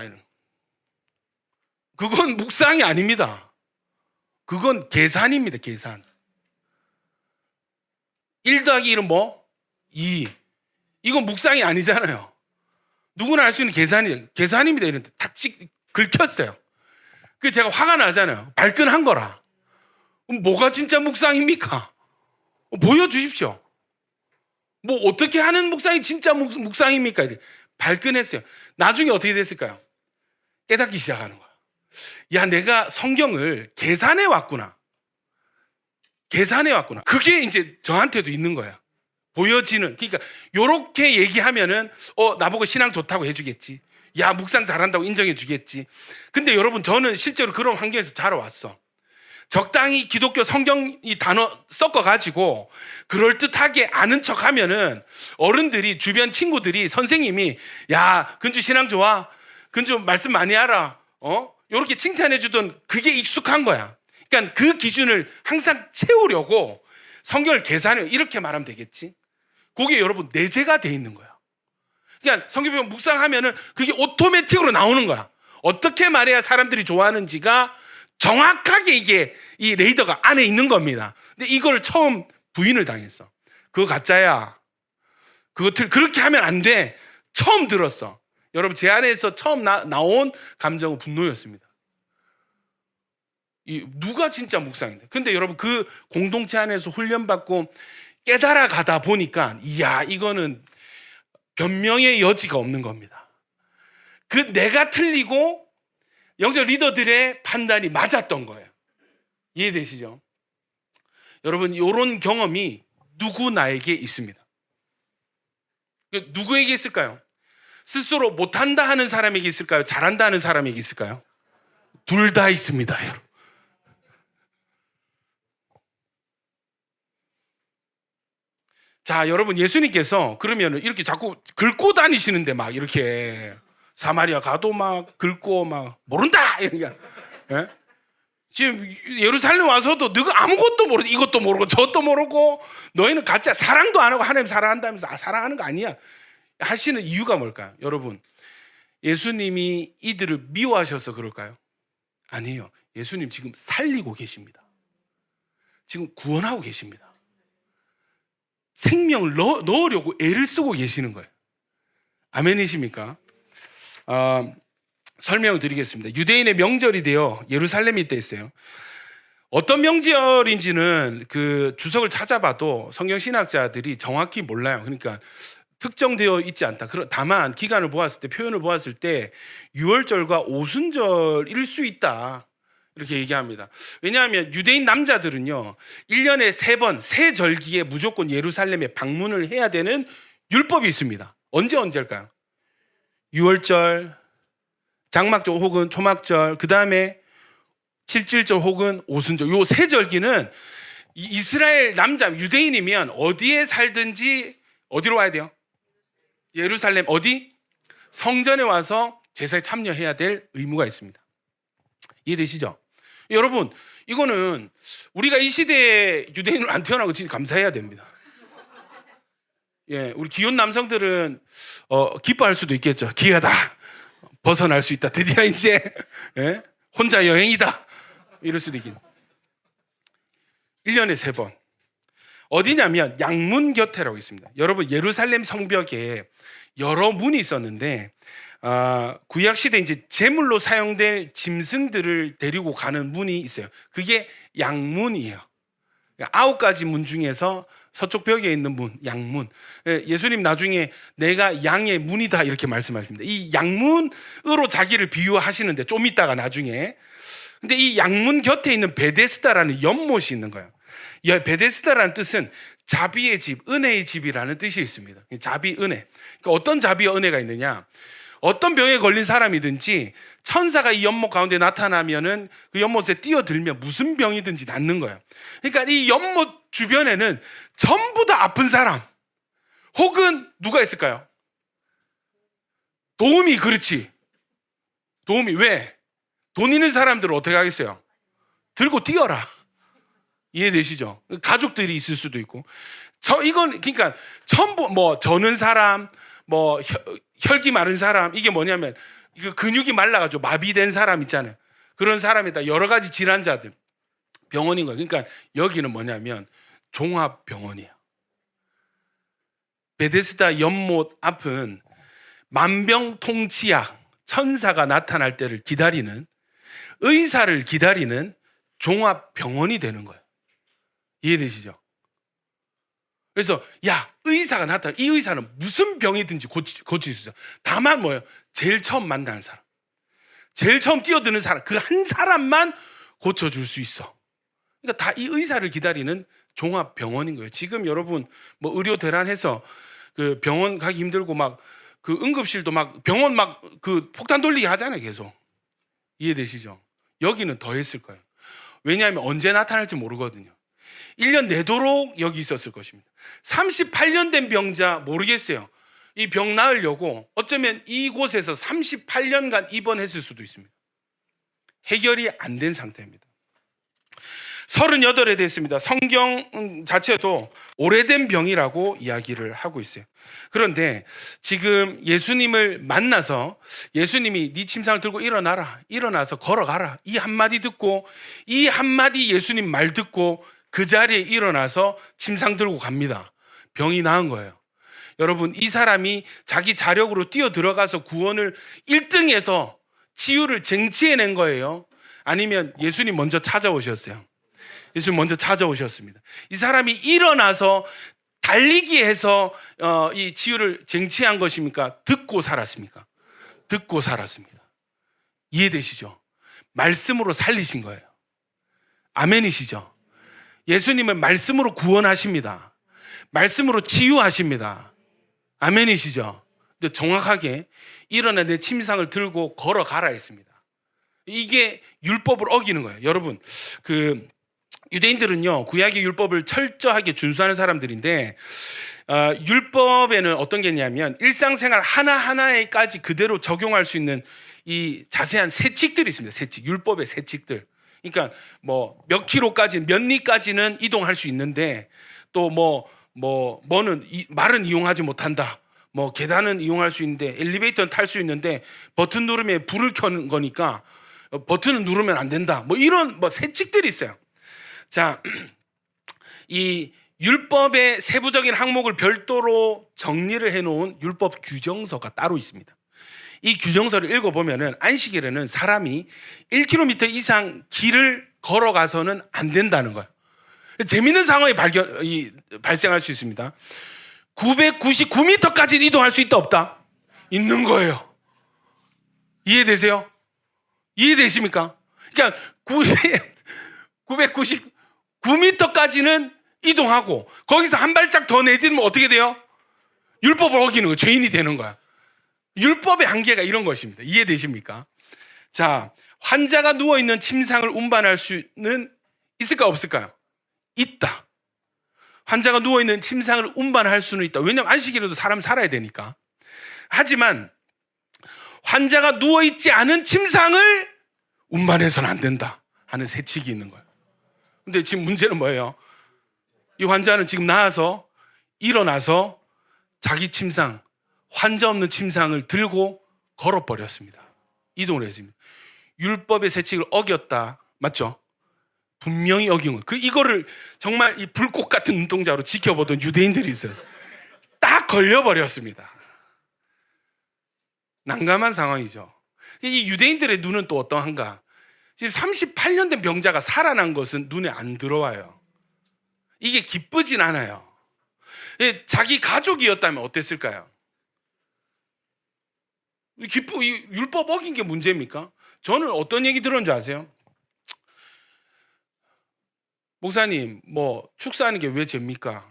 그건 묵상이 아닙니다. 그건 계산입니다. 계산. 1 더하기 1은 뭐? 2. 이건 묵상이 아니잖아요. 누구나 할 수 있는 계산입니다. 이런데 탁 긁혔어요. 그 제가 화가 나잖아요. 발끈한 거라. 뭐가 진짜 묵상입니까? 보여주십시오. 뭐 어떻게 하는 묵상이 진짜 묵상입니까? 발끈했어요. 나중에 어떻게 됐을까요? 깨닫기 시작하는 거야. 야, 내가 성경을 계산해 왔구나. 그게 이제 저한테도 있는 거야. 보여지는. 그러니까 요렇게 얘기하면은 나보고 신앙 좋다고 해주겠지. 야, 묵상 잘한다고 인정해 주겠지. 근데 여러분, 저는 실제로 그런 환경에서 자라왔어. 적당히 기독교 성경 이 단어 섞어가지고 그럴듯하게 아는 척 하면은 어른들이, 주변 친구들이, 선생님이, 야, 근주 신앙 좋아, 근주 말씀 많이 알아, 요렇게 칭찬해 주던 그게 익숙한 거야. 그러니까 그 기준을 항상 채우려고 성경을 계산해. 이렇게 말하면 되겠지. 그게 여러분 내재가 돼 있는 거야. 그러니까 성경 묵상하면은 그게 오토매틱으로 나오는 거야. 어떻게 말해야 사람들이 좋아하는지가 정확하게 이게 이 레이더가 안에 있는 겁니다. 근데 이걸 처음 부인을 당했어. 그거 가짜야. 그렇게 하면 안 돼. 처음 들었어. 여러분, 제 안에서 처음 나온 감정은 분노였습니다. 누가 진짜 묵상인데? 근데 여러분, 그 공동체 안에서 훈련받고 깨달아 가다 보니까, 이야, 이거는 변명의 여지가 없는 겁니다. 그 내가 틀리고 영적 리더들의 판단이 맞았던 거예요. 이해되시죠? 여러분, 이런 경험이 누구나에게 있습니다. 누구에게 있을까요? 스스로 못한다 하는 사람에게 있을까요? 잘한다 하는 사람에게 있을까요? 둘 다 있습니다, 여러분. 자, 여러분, 예수님께서 그러면 이렇게 자꾸 긁고 다니시는데 막 이렇게 사마리아 가도 막 긁고 막 모른다! 이러니까. 예? 지금 예루살렘 와서도 너가 아무것도 모르고 이것도 모르고 저것도 모르고 너희는 가짜 사랑도 안 하고 하나님 사랑한다면서 사랑하는 거 아니야 하시는 이유가 뭘까요? 여러분, 예수님이 이들을 미워하셔서 그럴까요? 아니에요. 예수님 지금 살리고 계십니다. 지금 구원하고 계십니다. 생명을 넣으려고 애를 쓰고 계시는 거예요. 아멘이십니까? 설명을 드리겠습니다. 유대인의 명절이 되어 예루살렘에 있어요. 어떤 명절인지는 그 주석을 찾아봐도 성경신학자들이 정확히 몰라요. 그러니까 특정되어 있지 않다. 다만 기간을 보았을 때, 표현을 보았을 때 유월절과 오순절일 수 있다, 이렇게 얘기합니다. 왜냐하면 유대인 남자들은요 1년에 3번 세 절기에 무조건 예루살렘에 방문을 해야 되는 율법이 있습니다. 언제일까요? 유월절, 장막절 혹은 초막절, 그 다음에 칠칠절 혹은 오순절. 요 세 절기는 이스라엘 남자 유대인이면 어디에 살든지 어디로 와야 돼요? 예루살렘. 어디? 성전에 와서 제사에 참여해야 될 의무가 있습니다. 이해되시죠? 여러분, 이거는 우리가 이 시대에 유대인으로 안 태어나고 진짜 감사해야 됩니다. 예, 우리 기혼 남성들은 기뻐할 수도 있겠죠. 기회다. 벗어날 수 있다. 드디어 이제 혼자 여행이다. 이럴 수도 있긴. 1년에 3번. 어디냐면 양문 곁에라고 있습니다. 여러분, 예루살렘 성벽에 여러 문이 있었는데 구약 시대 이제 제물로 사용될 짐승들을 데리고 가는 문이 있어요. 그게 양문이에요. 9가지 문 중에서 서쪽 벽에 있는 문, 양문. 예수님 나중에 내가 양의 문이다 이렇게 말씀하십니다. 이 양문으로 자기를 비유하시는데 좀 이따가 나중에. 근데 이 양문 곁에 있는 베데스다라는 연못이 있는 거예요. 베데스다라는 뜻은 자비의 집, 은혜의 집이라는 뜻이 있습니다. 자비, 은혜. 그러니까 어떤 자비와 은혜가 있느냐? 어떤 병에 걸린 사람이든지 천사가 이 연못 가운데 나타나면은 그 연못에 뛰어들면 무슨 병이든지 낫는 거예요. 그러니까 이 연못 주변에는 전부 다 아픈 사람 혹은 누가 있을까요? 도움이. 그렇지. 도움이. 왜? 돈 있는 사람들은 어떻게 하겠어요? 들고 뛰어라. 이해되시죠? 가족들이 있을 수도 있고. 이건 그러니까 전부 저는 사람, 혈기 마른 사람, 이게 뭐냐면 근육이 말라가지고 마비된 사람 있잖아요. 그런 사람에다 여러 가지 질환자들 병원인 거예요. 그러니까 여기는 뭐냐면 종합병원이에요. 베데스다 연못 앞은 만병통치약, 천사가 나타날 때를 기다리는, 의사를 기다리는 종합병원이 되는 거예요. 이해되시죠? 그래서 의사가 나타나, 이 의사는 무슨 병이든지 고칠 수 있어요. 다만 뭐예요? 제일 처음 만나는 사람, 제일 처음 뛰어드는 사람, 그 한 사람만 고쳐줄 수 있어. 그러니까 다 이 의사를 기다리는 종합병원인 거예요. 지금 여러분 의료 대란해서 그 병원 가기 힘들고 막 그 응급실도 막 병원 막 그 폭탄 돌리게 하잖아요. 계속. 이해되시죠? 여기는 더 했을 거예요. 왜냐하면 언제 나타날지 모르거든요. 1년 내도록 여기 있었을 것입니다. 38년 된 병자 모르겠어요. 이 병 나으려고 어쩌면 이곳에서 38년간 입원했을 수도 있습니다. 해결이 안 된 상태입니다. 38에 됐습니다. 성경 자체도 오래된 병이라고 이야기를 하고 있어요. 그런데 지금 예수님을 만나서 예수님이 네 침상을 들고 일어나라, 일어나서 걸어가라, 이 한마디 듣고, 이 한마디 예수님 말 듣고 그 자리에 일어나서 침상 들고 갑니다. 병이 나은 거예요. 여러분, 이 사람이 자기 자력으로 뛰어 들어가서 구원을 1등에서 치유를 쟁취해낸 거예요? 아니면 예수님 먼저 찾아오셨어요? 예수님 먼저 찾아오셨습니다. 이 사람이 일어나서 달리기 해서 이 치유를 쟁취한 것입니까? 듣고 살았습니까? 듣고 살았습니다. 이해되시죠? 말씀으로 살리신 거예요. 아멘이시죠? 예수님은 말씀으로 구원하십니다. 말씀으로 치유하십니다. 아멘이시죠? 근데 정확하게 일어나 내 침상을 들고 걸어가라 했습니다. 이게 율법을 어기는 거예요. 여러분, 그 유대인들은요, 구약의 율법을 철저하게 준수하는 사람들인데, 율법에는 어떤 게 있냐면 일상생활 하나하나에까지 그대로 적용할 수 있는 이 자세한 세칙들이 있습니다. 세칙, 율법의 세칙들. 그러니까 뭐 몇 킬로까지, 몇 리까지는 이동할 수 있는데, 또 뭐는 말은 이용하지 못한다. 뭐 계단은 이용할 수 있는데, 엘리베이터는 탈 수 있는데 버튼 누르면 불을 켜는 거니까 버튼을 누르면 안 된다. 뭐 이런 세칙들이 있어요. 자, 이 율법의 세부적인 항목을 별도로 정리를 해놓은 율법 규정서가 따로 있습니다. 이 규정서를 읽어보면은 안식일에는 사람이 1km 이상 길을 걸어가서는 안 된다는 거예요. 재미있는 상황이 발생할 수 있습니다. 999m까지 이동할 수 있다 없다? 있는 거예요. 이해되세요? 이해되십니까? 그러니까 999m까지는 이동하고 거기서 한 발짝 더 내딛으면 어떻게 돼요? 율법을 어기는 거예요. 죄인이 되는 거야. 율법의 한계가 이런 것입니다. 이해되십니까? 자, 환자가 누워있는 침상을 운반할 수는 있을까 없을까요? 있다. 환자가 누워있는 침상을 운반할 수는 있다. 왜냐하면 안식일에도 사람 살아야 되니까. 하지만 환자가 누워있지 않은 침상을 운반해서는 안 된다 하는 세칙이 있는 거예요. 근데 지금 문제는 뭐예요? 이 환자는 지금 나와서 일어나서 자기 침상, 환자 없는 침상을 들고 걸어버렸습니다. 이동을 했습니다. 율법의 세칙을 어겼다. 맞죠? 분명히 어긴 거예요. 이거를 정말 이 불꽃 같은 눈동자로 지켜보던 유대인들이 있어요. 딱 걸려버렸습니다. 난감한 상황이죠. 이 유대인들의 눈은 또 어떠한가? 지금 38년 된 병자가 살아난 것은 눈에 안 들어와요. 이게 기쁘진 않아요. 자기 가족이었다면 어땠을까요? 율법 어긴 게 문제입니까? 저는 어떤 얘기 들었는지 아세요? 목사님, 축사하는 게 왜 죄입니까?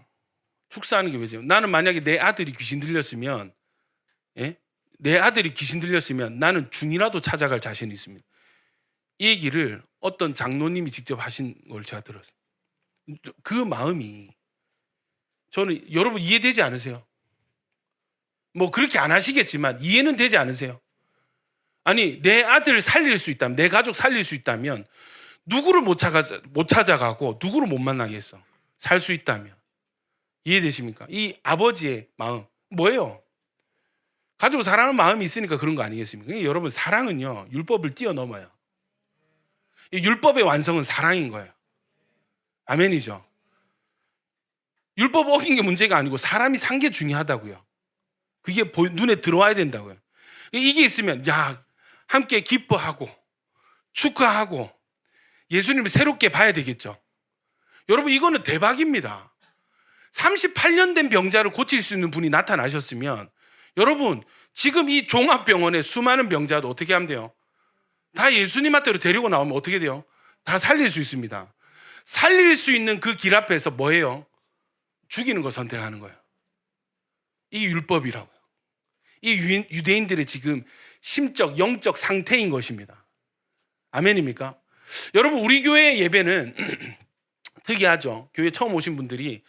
축사하는 게 왜 죄입니까? 나는 만약에 내 아들이 귀신 들렸으면, 내 아들이 귀신 들렸으면 나는 중이라도 찾아갈 자신이 있습니다. 이 얘기를 어떤 장로님이 직접 하신 걸 제가 들었어요. 그 마음이 저는 여러분 이해되지 않으세요? 그렇게 안 하시겠지만 이해는 되지 않으세요? 아니, 내 아들 살릴 수 있다면, 내 가족 살릴 수 있다면 누구를 못 찾아가고 누구를 못 만나겠어? 살 수 있다면. 이해되십니까? 이 아버지의 마음 뭐예요? 가족을 사랑하는 마음이 있으니까 그런 거 아니겠습니까? 여러분, 사랑은요 율법을 뛰어넘어요. 이 율법의 완성은 사랑인 거예요. 아멘이죠. 율법 어긴 게 문제가 아니고 사람이 산 게 중요하다고요. 그게 눈에 들어와야 된다고요. 이게 있으면 함께 기뻐하고 축하하고 예수님을 새롭게 봐야 되겠죠. 여러분, 이거는 대박입니다. 38년 된 병자를 고칠 수 있는 분이 나타나셨으면 여러분, 지금 이 종합병원에 수많은 병자도 어떻게 하면 돼요? 다 예수님한테로 데리고 나오면 어떻게 돼요? 다 살릴 수 있습니다. 살릴 수 있는 그 길 앞에서 뭐예요? 죽이는 거 선택하는 거예요. 이 율법이라고요. 이 유대인들의 지금 심적, 영적 상태인 것입니다. 아멘입니까? 여러분, 우리 교회 예배는 특이하죠. 교회 처음 오신 분들이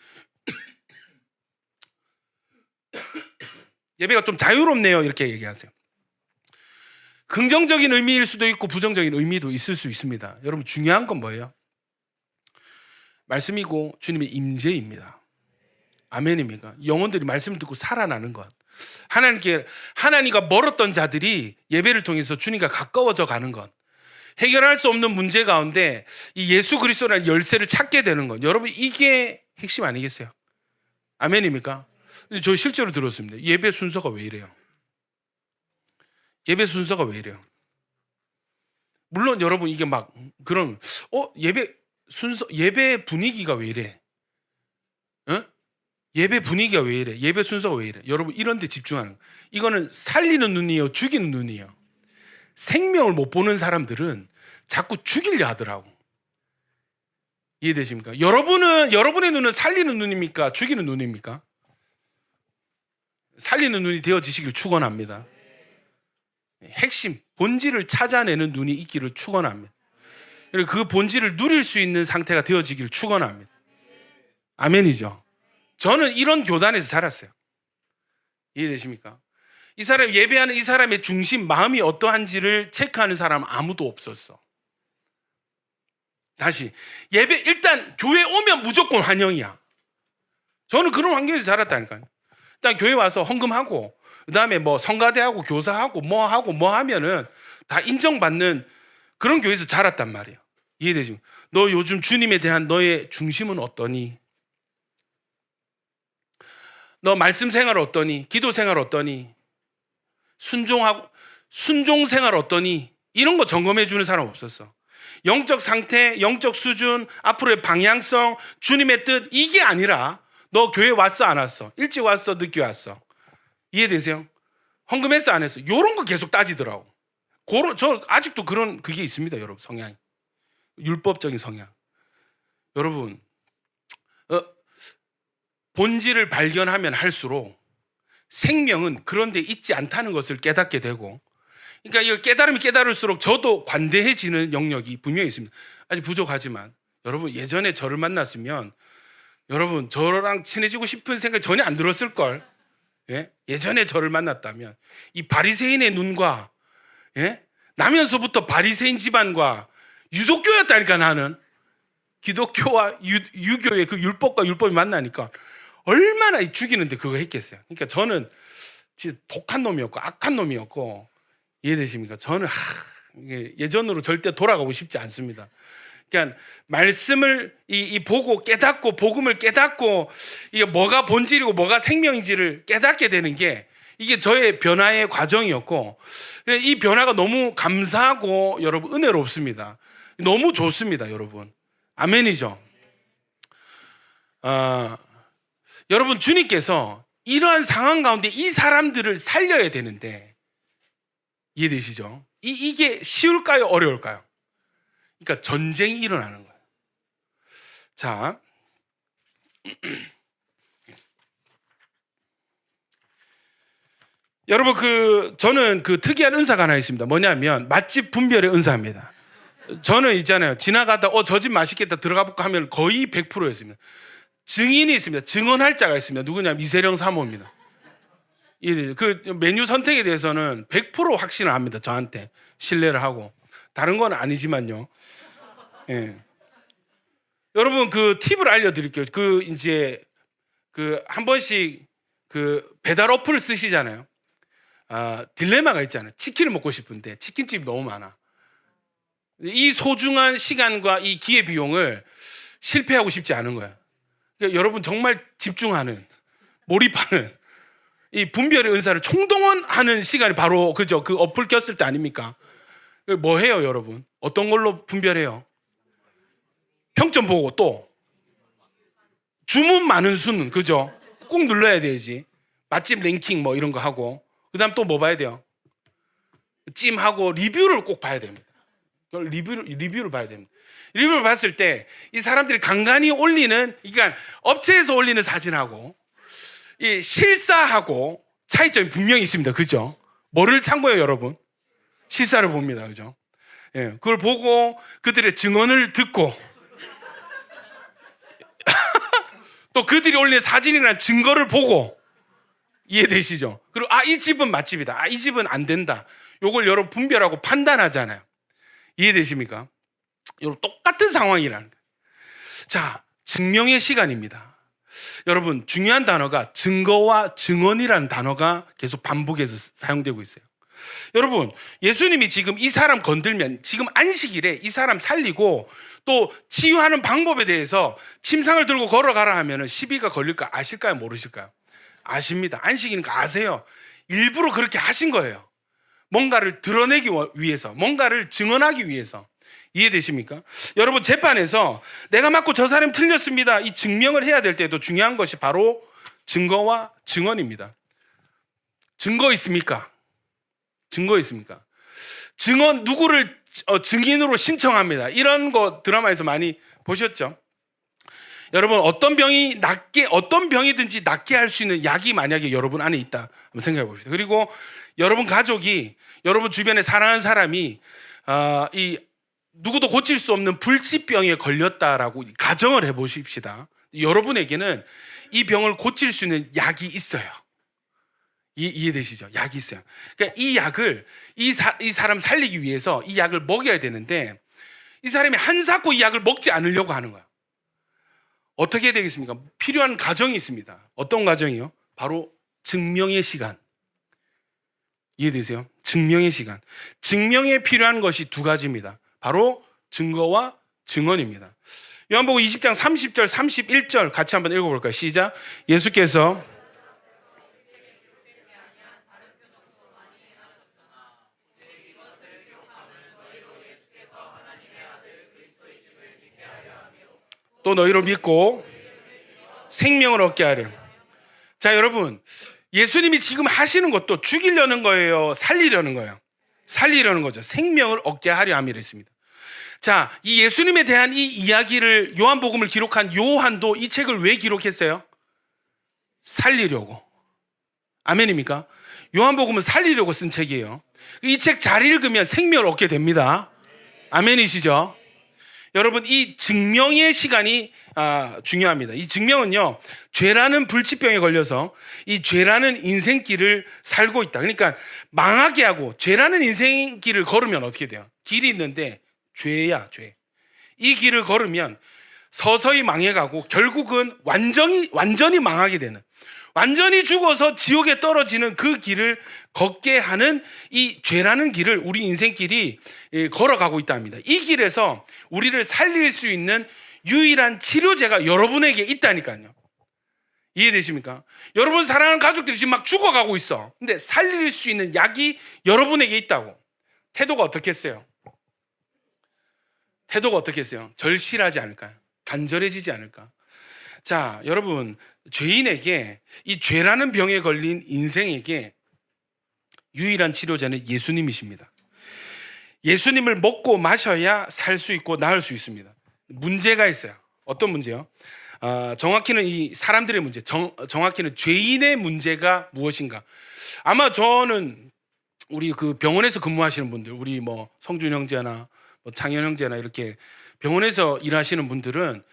예배가 좀 자유롭네요, 이렇게 얘기하세요. 긍정적인 의미일 수도 있고 부정적인 의미도 있을 수 있습니다. 여러분, 중요한 건 뭐예요? 말씀이고 주님의 임재입니다. 아멘입니까? 영혼들이 말씀을 듣고 살아나는 것. 하나님과 멀었던 자들이 예배를 통해서 주님과 가까워져 가는 것. 해결할 수 없는 문제 가운데 이 예수 그리스도라는 열쇠를 찾게 되는 것. 여러분, 이게 핵심 아니겠어요? 아멘입니까? 근데 저 실제로 들었습니다. 예배 순서가 왜 이래요? 예배 순서가 왜 이래요? 물론 여러분, 이게 막 그런 예배 순서, 예배 분위기가 왜 이래? 예배 분위기가 왜 이래? 예배 순서가 왜 이래? 여러분, 이런 데 집중하는 거예요. 이거는 살리는 눈이에요, 죽이는 눈이에요. 생명을 못 보는 사람들은 자꾸 죽이려 하더라고. 이해되십니까? 여러분의 눈은 살리는 눈입니까? 죽이는 눈입니까? 살리는 눈이 되어지시길 축원합니다. 핵심, 본질을 찾아내는 눈이 있기를 축원합니다. 그리고 그 본질을 누릴 수 있는 상태가 되어지기를 축원합니다. 아멘이죠. 저는 이런 교단에서 자랐어요. 이해되십니까? 이 사람 예배하는 이 사람의 중심, 마음이 어떠한지를 체크하는 사람은 아무도 없었어. 다시, 예배, 일단 교회 오면 무조건 환영이야. 저는 그런 환경에서 자랐다니까요. 일단 교회 와서 헌금하고, 그 다음에 뭐 성가대하고 교사하고 뭐 하면은 다 인정받는 그런 교회에서 자랐단 말이에요. 이해되지? 너 요즘 주님에 대한 너의 중심은 어떠니? 너 말씀 생활 어떠니? 기도 생활 어떠니? 순종 생활 어떠니? 이런 거 점검해 주는 사람 없었어. 영적 상태, 영적 수준, 앞으로의 방향성, 주님의 뜻, 이게 아니라 너 교회 왔어 안 왔어? 일찍 왔어 늦게 왔어? 이해되세요? 헌금했어 안 했어? 이런 거 계속 따지더라고. 저 아직도 그런 그게 있습니다, 여러분. 성향, 율법적인 성향. 여러분, 본질을 발견하면 할수록 생명은 그런 데 있지 않다는 것을 깨닫게 되고, 그러니까 이 깨달으면 깨달을수록 저도 관대해지는 영역이 분명히 있습니다. 아직 부족하지만 여러분, 예전에 저를 만났으면 여러분 저랑 친해지고 싶은 생각이 전혀 안 들었을걸. 예전에 저를 만났다면 이 바리새인의 눈과 나면서부터 바리새인 집안과 유독교였다니까. 나는 기독교와 유교의 그 율법과 율법이 만나니까 얼마나 죽이는데 그거 했겠어요. 그러니까 저는 진짜 독한 놈이었고 악한 놈이었고, 이해되십니까? 저는 예전으로 절대 돌아가고 싶지 않습니다. 그러니까 말씀을 보고 깨닫고 복음을 깨닫고 이게 뭐가 본질이고 뭐가 생명인지를 깨닫게 되는 게 이게 저의 변화의 과정이었고, 이 변화가 너무 감사하고 여러분 은혜롭습니다. 너무 좋습니다, 여러분. 아멘이죠. 여러분, 주님께서 이러한 상황 가운데 이 사람들을 살려야 되는데, 이해되시죠? 이게 쉬울까요? 어려울까요? 그러니까 전쟁이 일어나는 거예요. 자, 여러분, 저는 특이한 은사가 하나 있습니다. 뭐냐면 맛집 분별의 은사입니다. 저는 있잖아요, 지나가다 저 집 맛있겠다 들어가 볼까 하면 거의 100%였습니다. 증인이 있습니다. 증언할 자가 있습니다. 누구냐면 이세령 사모입니다. 그 메뉴 선택에 대해서는 100% 확신을 합니다. 저한테 신뢰를 하고. 다른 건 아니지만요. 여러분, 그 팁을 알려드릴게요. 이제 한 번씩 배달 어플을 쓰시잖아요. 딜레마가 있잖아요. 치킨을 먹고 싶은데 치킨집이 너무 많아. 이 소중한 시간과 이 기회 비용을 실패하고 싶지 않은 거야. 그러니까 여러분, 정말 집중하는, 몰입하는 이 분별의 은사를 총동원하는 시간이 바로 그 어플 꼈을 때 아닙니까? 뭐 해요, 여러분? 어떤 걸로 분별해요? 평점 보고, 또 주문 많은 수는, 그죠? 꼭 눌러야 되지. 맛집 랭킹 뭐 이런 거 하고, 그다음 또 뭐 봐야 돼요? 찜하고 리뷰를 꼭 봐야 됩니다. 리뷰를 봐야 됩니다. 리뷰를 봤을 때 이 사람들이 간간히 올리는, 그러니까 업체에서 올리는 사진하고 이 실사하고 차이점이 분명히 있습니다. 그죠? 뭐를 참고해요, 여러분? 시사를 봅니다. 그죠? 예, 그걸 보고 그들의 증언을 듣고 또 그들이 올린 사진이나 증거를 보고 이해되시죠? 그리고 이 집은 맛집이다. 이 집은 안 된다. 요걸 여러분 분별하고 판단하잖아요. 이해되십니까? 여러분 똑같은 상황이라는 거예요. 자, 증명의 시간입니다. 여러분 중요한 단어가 증거와 증언이라는 단어가 계속 반복해서 사용되고 있어요. 여러분 예수님이 지금 이 사람 건들면 지금 안식일에 이 사람 살리고 또 치유하는 방법에 대해서 침상을 들고 걸어가라 하면 시비가 걸릴까 아실까요? 모르실까요? 아십니다. 안식일이니까 아세요. 일부러 그렇게 하신 거예요. 뭔가를 드러내기 위해서, 뭔가를 증언하기 위해서. 이해되십니까? 여러분 재판에서 내가 맞고 저 사람이 틀렸습니다, 이 증명을 해야 될 때도 중요한 것이 바로 증거와 증언입니다. 증거 있습니까? 증거 있습니까? 증언 누구를 증인으로 신청합니다. 이런 거 드라마에서 많이 보셨죠? 여러분 어떤 병이든지 낫게 할 수 있는 약이 만약에 여러분 안에 있다 한번 생각해 봅시다. 그리고 여러분 가족이, 여러분 주변에 사랑하는 사람이 이 누구도 고칠 수 없는 불치병에 걸렸다라고 가정을 해 보십시다. 여러분에게는 이 병을 고칠 수 있는 약이 있어요. 이해되시죠? 약이 있어요. 그러니까 이 약을 이 사람 살리기 위해서 이 약을 먹여야 되는데 이 사람이 한사코 이 약을 먹지 않으려고 하는 거야. 어떻게 해야 되겠습니까? 필요한 과정이 있습니다. 어떤 과정이요? 바로 증명의 시간. 이해되세요? 증명의 시간. 증명에 필요한 것이 두 가지입니다. 바로 증거와 증언입니다. 요한복음 20장 30절 31절 같이 한번 읽어볼까요? 시작. 예수께서 또 너희를 믿고 생명을 얻게 하려. 자, 여러분 예수님이 지금 하시는 것도 죽이려는 거예요? 살리려는 거예요? 살리려는 거죠. 생명을 얻게 하려 함이라 했습니다. 자, 이 예수님에 대한 이 이야기를 요한복음을 기록한 요한도 이 책을 왜 기록했어요? 살리려고. 아멘입니까? 요한복음은 살리려고 쓴 책이에요. 이 책 잘 읽으면 생명을 얻게 됩니다. 아멘이시죠? 여러분 이 증명의 시간이 중요합니다. 이 증명은요, 죄라는 불치병에 걸려서 이 죄라는 인생길을 살고 있다. 그러니까 망하게 하고 죄라는 인생길을 걸으면 어떻게 돼요? 길이 있는데 죄야, 죄. 이 길을 걸으면 서서히 망해가고 결국은 완전히 망하게 되는, 완전히 죽어서 지옥에 떨어지는 그 길을 걷게 하는 이 죄라는 길을 우리 인생길이 걸어가고 있다 합니다. 이 길에서 우리를 살릴 수 있는 유일한 치료제가 여러분에게 있다니까요. 이해되십니까? 여러분 사랑하는 가족들이 지금 막 죽어가고 있어. 근데 살릴 수 있는 약이 여러분에게 있다고. 태도가 어떻겠어요? 태도가 어떻겠어요? 절실하지 않을까요? 간절해지지 않을까? 자, 여러분 죄인에게, 이 죄라는 병에 걸린 인생에게 유일한 치료자는 예수님이십니다. 예수님을 먹고 마셔야 살 수 있고 나을 수 있습니다. 문제가 있어요. 어떤 문제요? 정확히는 이 사람들의 문제, 정확히는 죄인의 문제가 무엇인가? 아마 저는 우리 그 병원에서 근무하시는 분들, 우리 뭐 성준 형제나 뭐 창현 형제나 이렇게 병원에서 일하시는 분들은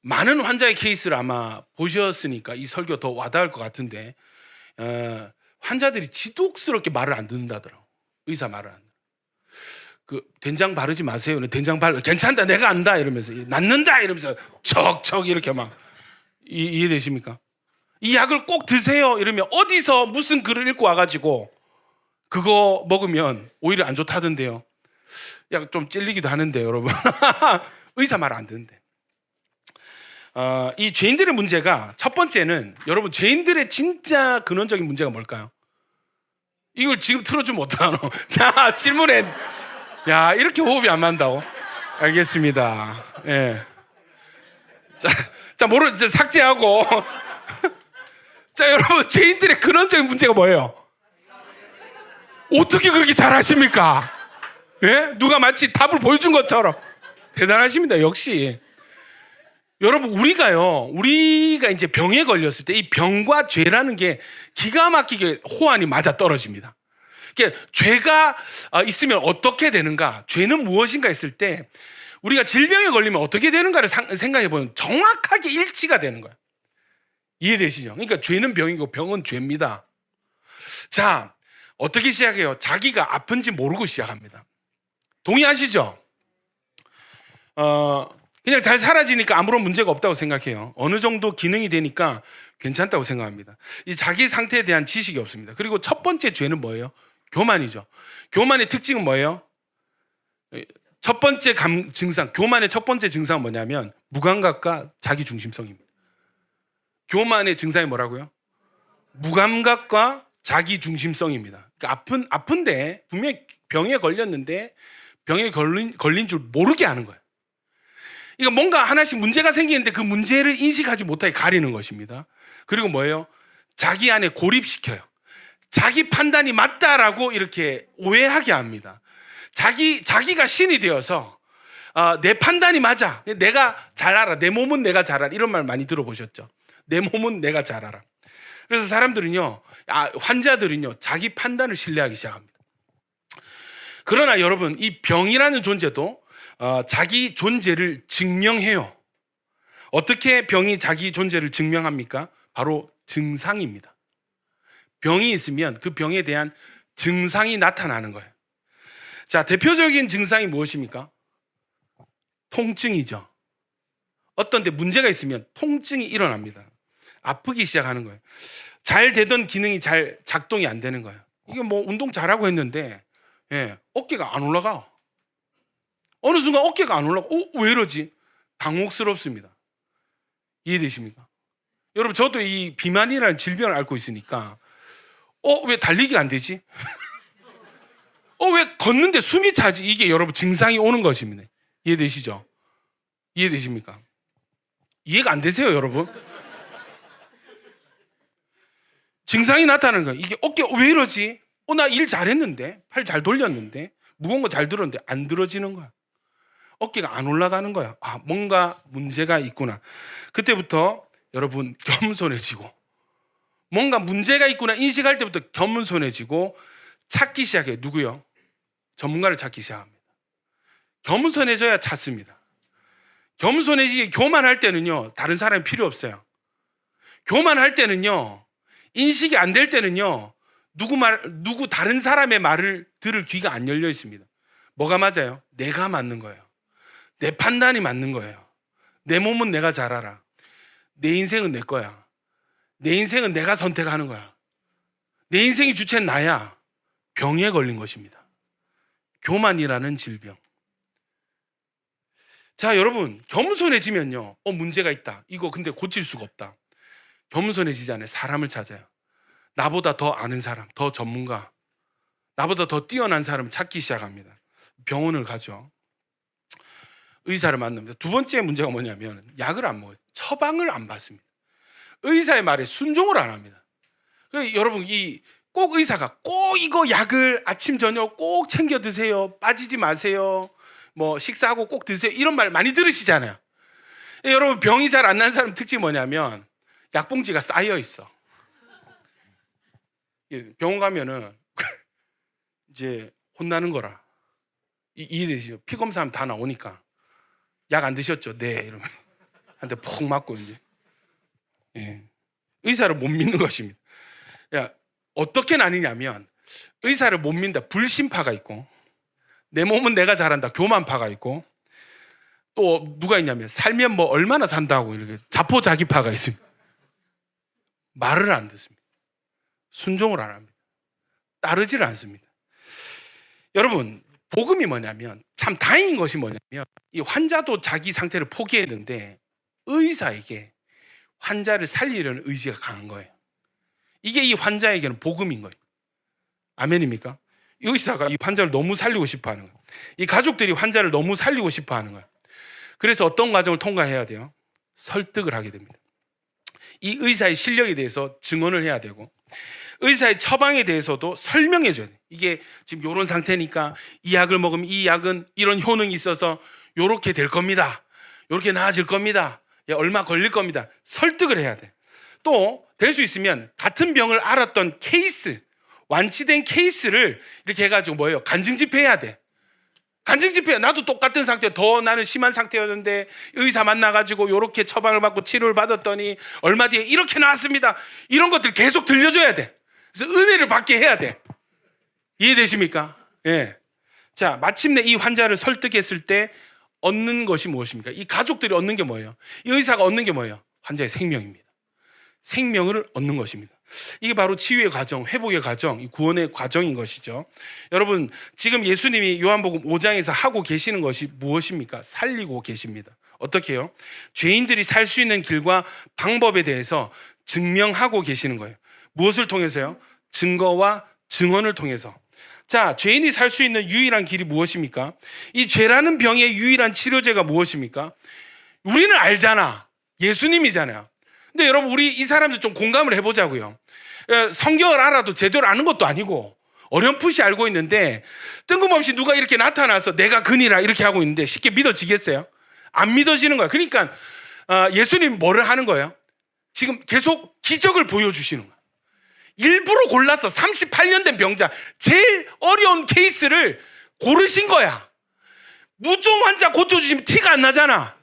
많은 환자의 케이스를 아마 보셨으니까 이 설교 더 와닿을 것 같은데, 환자들이 지독스럽게 말을 안 듣는다더라고. 의사 말을 안 듣는. 그 된장 바르지 마세요. 된장 괜찮다, 내가 안다 이러면서, 낫는다 이러면서 척척 이렇게 막. 이해되십니까? 이 약을 꼭 드세요 이러면 어디서 무슨 글을 읽고 와가지고 그거 먹으면 오히려 안 좋다던데요. 약 좀 찔리기도 하는데 여러분. 의사 말 안 듣는데. 이 죄인들의 문제가, 첫 번째는 여러분 죄인들의 진짜 근원적인 문제가 뭘까요? 이걸 지금 틀어주면 어떡하노? 자, 질문해. 야, 이렇게 호흡이 안 맞는다고? 알겠습니다. 예. 자, 삭제하고. 자, 여러분 죄인들의 근원적인 문제가 뭐예요? 어떻게 그렇게 잘하십니까? 예? 누가 마치 답을 보여준 것처럼 대단하십니다. 역시 여러분, 우리가 이제 병에 걸렸을 때 이 병과 죄라는 게 기가 막히게 호환이 맞아 떨어집니다. 그러니까 죄가 있으면 어떻게 되는가, 죄는 무엇인가 했을 때 우리가 질병에 걸리면 어떻게 되는가를 생각해 보면 정확하게 일치가 되는 거예요. 이해되시죠? 그러니까 죄는 병이고 병은 죄입니다. 자, 어떻게 시작해요? 자기가 아픈지 모르고 시작합니다. 동의하시죠? 그냥 잘 사라지니까 아무런 문제가 없다고 생각해요. 어느 정도 기능이 되니까 괜찮다고 생각합니다. 이 자기 상태에 대한 지식이 없습니다. 그리고 첫 번째 죄는 뭐예요? 교만이죠. 교만의 특징은 뭐예요? 첫 번째 증상, 교만의 첫 번째 증상은 뭐냐면 무감각과 자기중심성입니다. 교만의 증상이 뭐라고요? 무감각과 자기중심성입니다. 그러니까 아픈데 분명히 병에 걸렸는데 병에 걸린 줄 모르게 하는 거예요. 그러니까 뭔가 하나씩 문제가 생기는데 그 문제를 인식하지 못하게 가리는 것입니다. 그리고 뭐예요? 자기 안에 고립시켜요. 자기 판단이 맞다라고 이렇게 오해하게 합니다. 자기가 신이 되어서 내 판단이 맞아. 내가 잘 알아. 내 몸은 내가 잘 알아. 이런 말 많이 들어보셨죠? 내 몸은 내가 잘 알아. 그래서 사람들은요, 환자들은요, 자기 판단을 신뢰하기 시작합니다. 그러나 여러분, 이 병이라는 존재도 자기 존재를 증명해요. 어떻게 병이 자기 존재를 증명합니까? 바로 증상입니다. 병이 있으면 그 병에 대한 증상이 나타나는 거예요. 자, 대표적인 증상이 무엇입니까? 통증이죠. 어떤 데 문제가 있으면 통증이 일어납니다. 아프기 시작하는 거예요. 잘 되던 기능이 잘 작동이 안 되는 거예요. 이게 뭐 운동 잘하고 했는데 어깨가 안 올라가. 어느 순간 어깨가 안 올라가. 왜 이러지? 당혹스럽습니다. 이해되십니까? 여러분, 저도 이 비만이라는 질병을 앓고 있으니까 왜 달리기가 안 되지? 왜 걷는데 숨이 차지? 이게 여러분 증상이 오는 것입니다. 이해되시죠? 이해되십니까? 이해가 안 되세요, 여러분? 증상이 나타나는 거예요. 이게 어깨 왜 이러지? 나 일 잘했는데, 팔 잘 돌렸는데, 무거운 거 잘 들었는데 안 들어지는 거야. 어깨가 안 올라가는 거야. 뭔가 문제가 있구나. 그때부터 여러분 겸손해지고, 뭔가 문제가 있구나 인식할 때부터 겸손해지고 찾기 시작해요. 누구요? 전문가를 찾기 시작합니다. 겸손해져야 찾습니다. 교만할 때는요, 다른 사람이 필요 없어요. 교만할 때는요, 인식이 안 될 때는요, 누구 다른 사람의 말을 들을 귀가 안 열려 있습니다. 뭐가 맞아요? 내가 맞는 거예요. 내 판단이 맞는 거예요. 내 몸은 내가 잘 알아. 내 인생은 내 거야. 내 인생은 내가 선택하는 거야. 내 인생의 주체는 나야. 병에 걸린 것입니다. 교만이라는 질병. 자, 여러분, 겸손해지면요, 문제가 있다. 이거 근데 고칠 수가 없다. 겸손해지지 않아요. 사람을 찾아요. 나보다 더 아는 사람, 더 전문가, 나보다 더 뛰어난 사람을 찾기 시작합니다. 병원을 가죠. 의사를 만납니다. 두 번째 문제가 뭐냐면 약을 안 먹어요. 처방을 안 받습니다. 의사의 말에 순종을 안 합니다. 여러분, 꼭 의사가 꼭 이거 약을 아침 저녁 꼭 챙겨 드세요. 빠지지 마세요. 뭐 식사하고 꼭 드세요. 이런 말 많이 들으시잖아요. 여러분, 병이 잘 안 난 사람 특징이 뭐냐면 약봉지가 쌓여 있어. 병원 가면은 이제 혼나는 거라. 이해되시죠? 피 검사하면 다 나오니까 약 안 드셨죠? 네, 이러면 한 대 폭 맞고 이제 의사를 못 믿는 것입니다. 어떻게 나뉘냐면 의사를 못 믿는다. 불신파가 있고, 내 몸은 내가 잘한다. 교만파가 있고, 또 누가 있냐면 살면 뭐 얼마나 산다고 이렇게 자포자기파가 있습니다. 말을 안 듣습니다. 순종을 안 합니다. 따르지를 않습니다. 여러분, 복음이 뭐냐면, 참 다행인 것이 뭐냐면, 이 환자도 자기 상태를 포기했는데 의사에게 환자를 살리려는 의지가 강한 거예요. 이게 이 환자에게는 복음인 거예요. 아멘입니까? 이 의사가 이 환자를 너무 살리고 싶어 하는 거예요. 이 가족들이 환자를 너무 살리고 싶어 하는 거예요. 그래서 어떤 과정을 통과해야 돼요? 설득을 하게 됩니다. 이 의사의 실력에 대해서 증언을 해야 되고, 의사의 처방에 대해서도 설명해 줘야 돼요. 이게 지금 이런 상태니까 이 약을 먹으면 이 약은 이런 효능이 있어서 이렇게 될 겁니다. 이렇게 나아질 겁니다. 얼마 걸릴 겁니다. 설득을 해야 돼. 또 될 수 있으면 같은 병을 앓았던 케이스, 완치된 케이스를 이렇게 해가지고 뭐예요? 간증 집회해야 돼. 간증 집회. 나도 똑같은 상태, 더 나는 심한 상태였는데 의사 만나가지고 이렇게 처방을 받고 치료를 받았더니 얼마 뒤에 이렇게 나왔습니다. 이런 것들 계속 들려줘야 돼. 그래서 은혜를 받게 해야 돼. 이해되십니까? 예. 자, 마침내 이 환자를 설득했을 때 얻는 것이 무엇입니까? 이 가족들이 얻는 게 뭐예요? 이 의사가 얻는 게 뭐예요? 환자의 생명입니다. 생명을 얻는 것입니다. 이게 바로 치유의 과정, 회복의 과정, 구원의 과정인 것이죠. 여러분, 지금 예수님이 요한복음 5장에서 하고 계시는 것이 무엇입니까? 살리고 계십니다. 어떻게 해요? 죄인들이 살 수 있는 길과 방법에 대해서 증명하고 계시는 거예요. 무엇을 통해서요? 증거와 증언을 통해서. 자, 죄인이 살 수 있는 유일한 길이 무엇입니까? 이 죄라는 병의 유일한 치료제가 무엇입니까? 우리는 알잖아. 예수님이잖아요. 근데 여러분, 우리 이 사람들 좀 공감을 해보자고요. 성경을 알아도 제대로 아는 것도 아니고 어렴풋이 알고 있는데 뜬금없이 누가 이렇게 나타나서 내가 그니라 이렇게 하고 있는데 쉽게 믿어지겠어요? 안 믿어지는 거야. 그러니까 예수님 뭐를 하는 거예요? 지금 계속 기적을 보여주시는 거야. 일부러 골라서 38년 된 병자, 제일 어려운 케이스를 고르신 거야. 무좀 환자 고쳐주시면 티가 안 나잖아.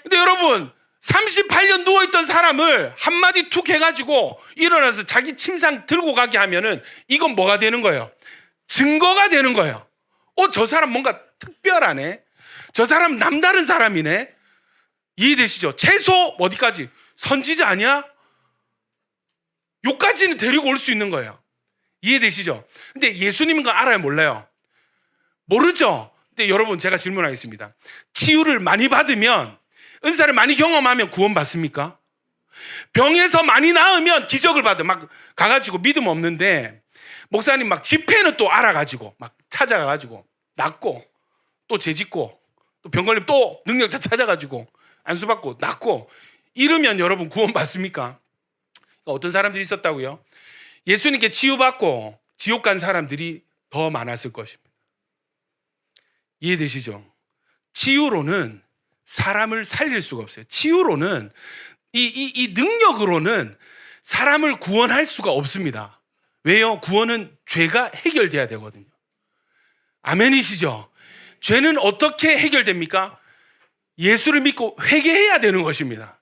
근데 여러분, 38년 누워있던 사람을 한마디 툭 해가지고 일어나서 자기 침상 들고 가게 하면은 이건 뭐가 되는 거예요? 증거가 되는 거예요. 저 사람 뭔가 특별하네. 저 사람 남다른 사람이네. 이해되시죠? 최소 어디까지? 선지자 아니야? 요까지는 데리고 올 수 있는 거예요. 이해되시죠? 근데 예수님인 거 알아요? 몰라요? 모르죠? 근데 여러분, 제가 질문하겠습니다. 치유를 많이 받으면, 은사를 많이 경험하면 구원받습니까? 병에서 많이 나으면 기적을 받아. 막 가가지고 믿음 없는데 목사님 막 집회는 또 알아가지고 막 찾아가가지고 낫고 또 재짓고 또 병 걸리면 또 능력자 찾아가지고 안수받고 낫고 이러면 여러분 구원받습니까? 어떤 사람들이 있었다고요? 예수님께 치유받고 지옥 간 사람들이 더 많았을 것입니다. 이해되시죠? 치유로는 사람을 살릴 수가 없어요. 치유로는 이 능력으로는 사람을 구원할 수가 없습니다. 왜요? 구원은 죄가 해결돼야 되거든요. 아멘이시죠? 죄는 어떻게 해결됩니까? 예수를 믿고 회개해야 되는 것입니다.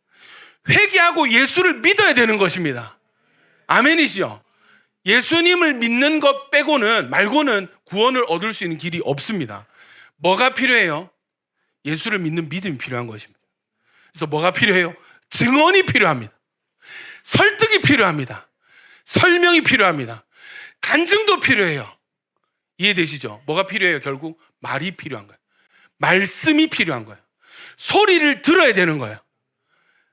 회개하고 예수를 믿어야 되는 것입니다. 아멘이시죠? 예수님을 믿는 것 빼고는 말고는 구원을 얻을 수 있는 길이 없습니다. 뭐가 필요해요? 예수를 믿는 믿음이 필요한 것입니다. 그래서 뭐가 필요해요? 증언이 필요합니다. 설득이 필요합니다. 설명이 필요합니다. 간증도 필요해요. 이해되시죠? 뭐가 필요해요? 결국 말이 필요한 거예요. 말씀이 필요한 거예요. 소리를 들어야 되는 거예요.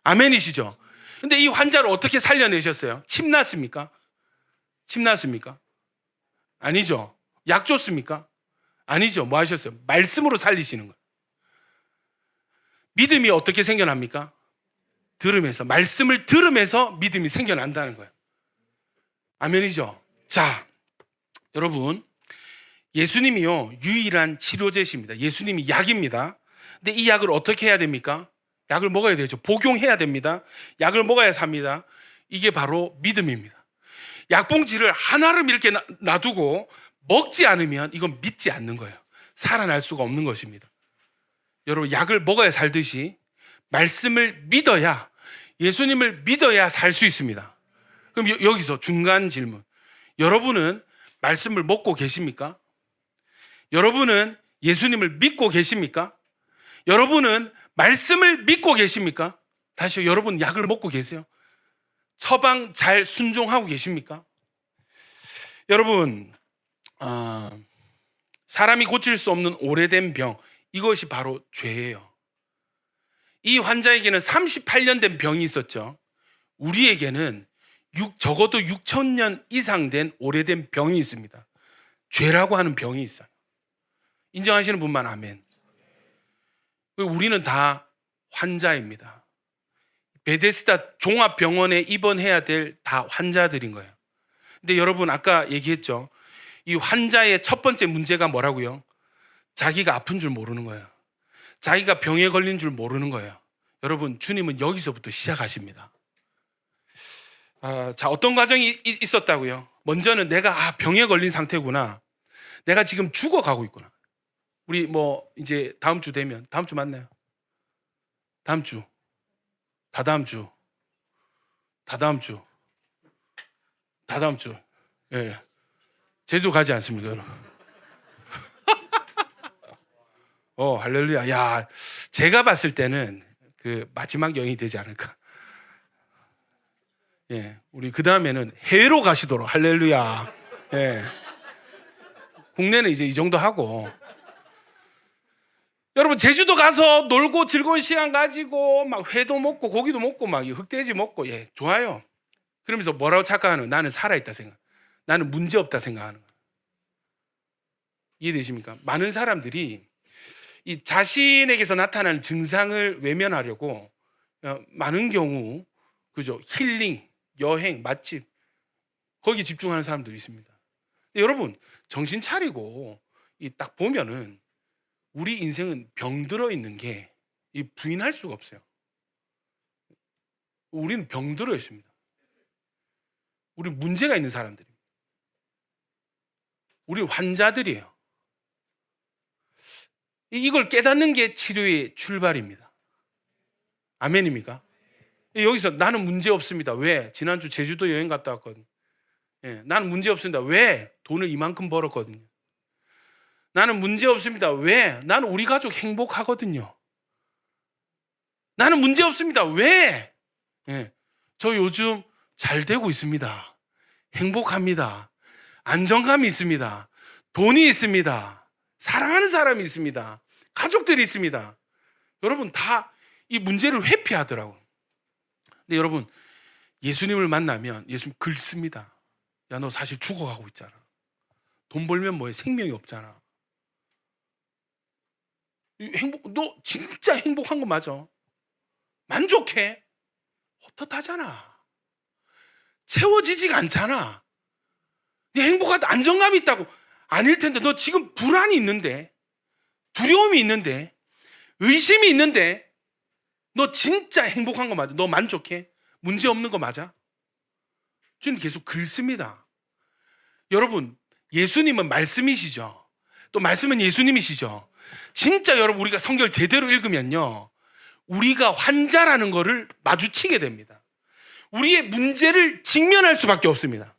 아멘이시죠? 근데 이 환자를 어떻게 살려내셨어요? 침 났습니까? 침 났습니까? 아니죠. 약 줬습니까? 아니죠. 뭐 하셨어요? 말씀으로 살리시는 거예요. 믿음이 어떻게 생겨납니까? 들으면서, 말씀을 들으면서 믿음이 생겨난다는 거예요. 아멘이죠? 자, 여러분, 예수님이요 유일한 치료제십니다. 예수님이 약입니다. 근데 이 약을 어떻게 해야 됩니까? 약을 먹어야 되죠. 복용해야 됩니다. 약을 먹어야 삽니다. 이게 바로 믿음입니다. 약봉지를 하나를 이렇게 놔두고 먹지 않으면 이건 믿지 않는 거예요. 살아날 수가 없는 것입니다. 여러분, 약을 먹어야 살듯이 말씀을 믿어야, 예수님을 믿어야 살 수 있습니다. 그럼 여기서 중간 질문, 여러분은 말씀을 먹고 계십니까? 여러분은 예수님을 믿고 계십니까? 여러분은 말씀을 믿고 계십니까? 다시요, 여러분 약을 먹고 계세요? 처방 잘 순종하고 계십니까? 여러분, 사람이 고칠 수 없는 오래된 병, 이것이 바로 죄예요. 이 환자에게는 38년 된 병이 있었죠. 우리에게는 적어도 6,000년 이상 된 오래된 병이 있습니다. 죄라고 하는 병이 있어요. 인정하시는 분만 아멘. 우리는 다 환자입니다. 베데스다 종합병원에 입원해야 될 다 환자들인 거예요. 근데 여러분, 아까 얘기했죠. 이 환자의 첫 번째 문제가 뭐라고요? 자기가 아픈 줄 모르는 거예요. 자기가 병에 걸린 줄 모르는 거예요. 여러분, 주님은 여기서부터 시작하십니다. 자, 어떤 과정이 있었다고요? 먼저는 내가 병에 걸린 상태구나. 내가 지금 죽어가고 있구나. 우리 이제 다음 주 되면, 다음 주 맞나요? 다음 주, 다다음 주, 다다음 주, 다다음 주. 예, 제주 가지 않습니까, 여러분? 할렐루야. 야, 제가 봤을 때는 그 마지막 여행이 되지 않을까. 예, 우리 그 다음에는 해외로 가시도록. 할렐루야. 예, 국내는 이제 이 정도 하고. 여러분, 제주도 가서 놀고 즐거운 시간 가지고 막 회도 먹고 고기도 먹고 막 흑돼지 먹고, 예, 좋아요. 그러면서 뭐라고 착각하는? 나는 살아있다 생각. 나는 문제없다 생각하는 거예요. 이해되십니까? 많은 사람들이 이 자신에게서 나타나는 증상을 외면하려고 많은 경우, 그죠? 힐링, 여행, 맛집, 거기에 집중하는 사람들이 있습니다. 여러분, 정신 차리고 딱 보면은 우리 인생은 병들어 있는 게 부인할 수가 없어요. 우리는 병들어 있습니다. 우리 문제가 있는 사람들입니다. 우리 환자들이에요. 이걸 깨닫는 게 치료의 출발입니다. 아멘입니까? 여기서 나는 문제 없습니다. 왜? 지난주 제주도 여행 갔다 왔거든요. 예, 나는 문제 없습니다. 왜? 돈을 이만큼 벌었거든요. 나는 문제 없습니다. 왜? 나는 우리 가족 행복하거든요. 나는 문제 없습니다. 왜? 예, 저 요즘 잘 되고 있습니다. 행복합니다. 안정감이 있습니다. 돈이 있습니다. 사랑하는 사람이 있습니다. 가족들이 있습니다. 여러분, 다 이 문제를 회피하더라고요. 근데 여러분, 예수님을 만나면 예수님 긁습니다. 야, 너 사실 죽어가고 있잖아. 돈 벌면 뭐해? 생명이 없잖아. 너 진짜 행복한 거 맞아? 만족해? 헛헛하잖아. 채워지지가 않잖아. 네 행복하다, 안정감이 있다고. 아닐 텐데. 너 지금 불안이 있는데, 두려움이 있는데, 의심이 있는데, 너 진짜 행복한 거 맞아? 너 만족해? 문제 없는 거 맞아? 주님 계속 긁습니다. 여러분, 예수님은 말씀이시죠. 또 말씀은 예수님이시죠. 진짜 여러분, 우리가 성경을 제대로 읽으면요, 우리가 환자라는 거를 마주치게 됩니다. 우리의 문제를 직면할 수밖에 없습니다.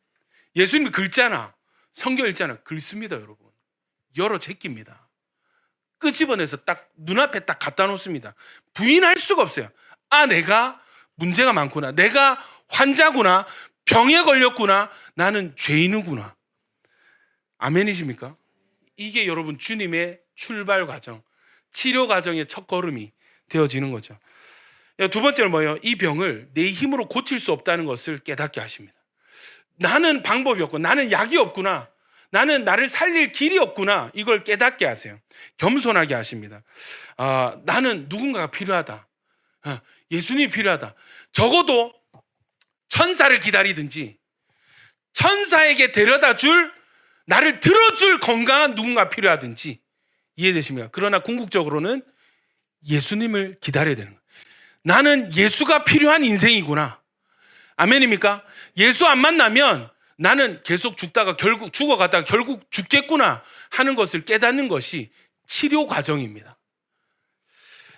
예수님이 긁잖아. 성경 읽잖아. 긁습니다, 여러분. 열어 제낍니다. 끄집어내서 딱 눈앞에 딱 갖다 놓습니다. 부인할 수가 없어요. 내가 문제가 많구나. 내가 환자구나. 병에 걸렸구나. 나는 죄인이구나. 아멘이십니까? 이게 여러분 주님의 출발 과정, 치료 과정의 첫 걸음이 되어지는 거죠. 두 번째는 뭐예요? 이 병을 내 힘으로 고칠 수 없다는 것을 깨닫게 하십니다. 나는 방법이 없고, 나는 약이 없구나. 나는 나를 살릴 길이 없구나. 이걸 깨닫게 하세요. 겸손하게 하십니다. 나는 누군가가 필요하다. 예수님이 필요하다. 적어도 천사를 기다리든지 천사에게 데려다 줄, 나를 들어줄 건강한 누군가 필요하든지. 이해되십니까? 그러나 궁극적으로는 예수님을 기다려야 되는 거예요. 나는 예수가 필요한 인생이구나. 아멘입니까? 예수 안 만나면 나는 계속 죽다가 결국 죽어가다가 결국 죽겠구나 하는 것을 깨닫는 것이 치료 과정입니다.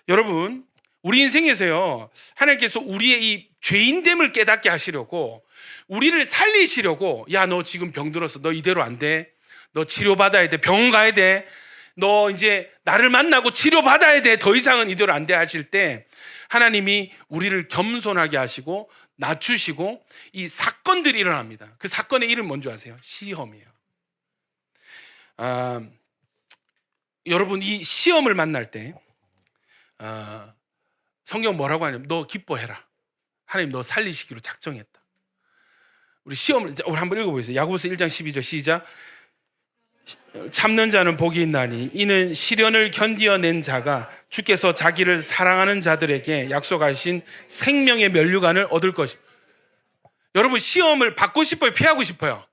여러분, 우리 인생에서요, 하나님께서 우리의 이 죄인됨을 깨닫게 하시려고, 우리를 살리시려고, 야, 너 지금 병들었어. 너 이대로 안 돼. 너 치료받아야 돼. 병원 가야 돼. 너 이제 나를 만나고 치료받아야 돼. 더 이상은 이대로 안 돼 하실 때 하나님이 우리를 겸손하게 하시고 낮추시고 이 사건들이 일어납니다. 그 사건의 이름 뭔지 아세요? 시험이에요. 여러분, 이 시험을 만날 때 성경 뭐라고 하냐면, 너 기뻐해라. 하나님 너 살리시기로 작정했다. 우리 시험을 우리 한번 읽어보세요. 야고보서 1장 12절 시작. 참는 자는 복이 있나니 이는 시련을 견디어낸 자가 주께서 자기를 사랑하는 자들에게 약속하신 생명의 면류관을 얻을 것입니다. 여러분, 시험을 받고 싶어요? 피하고 싶어요?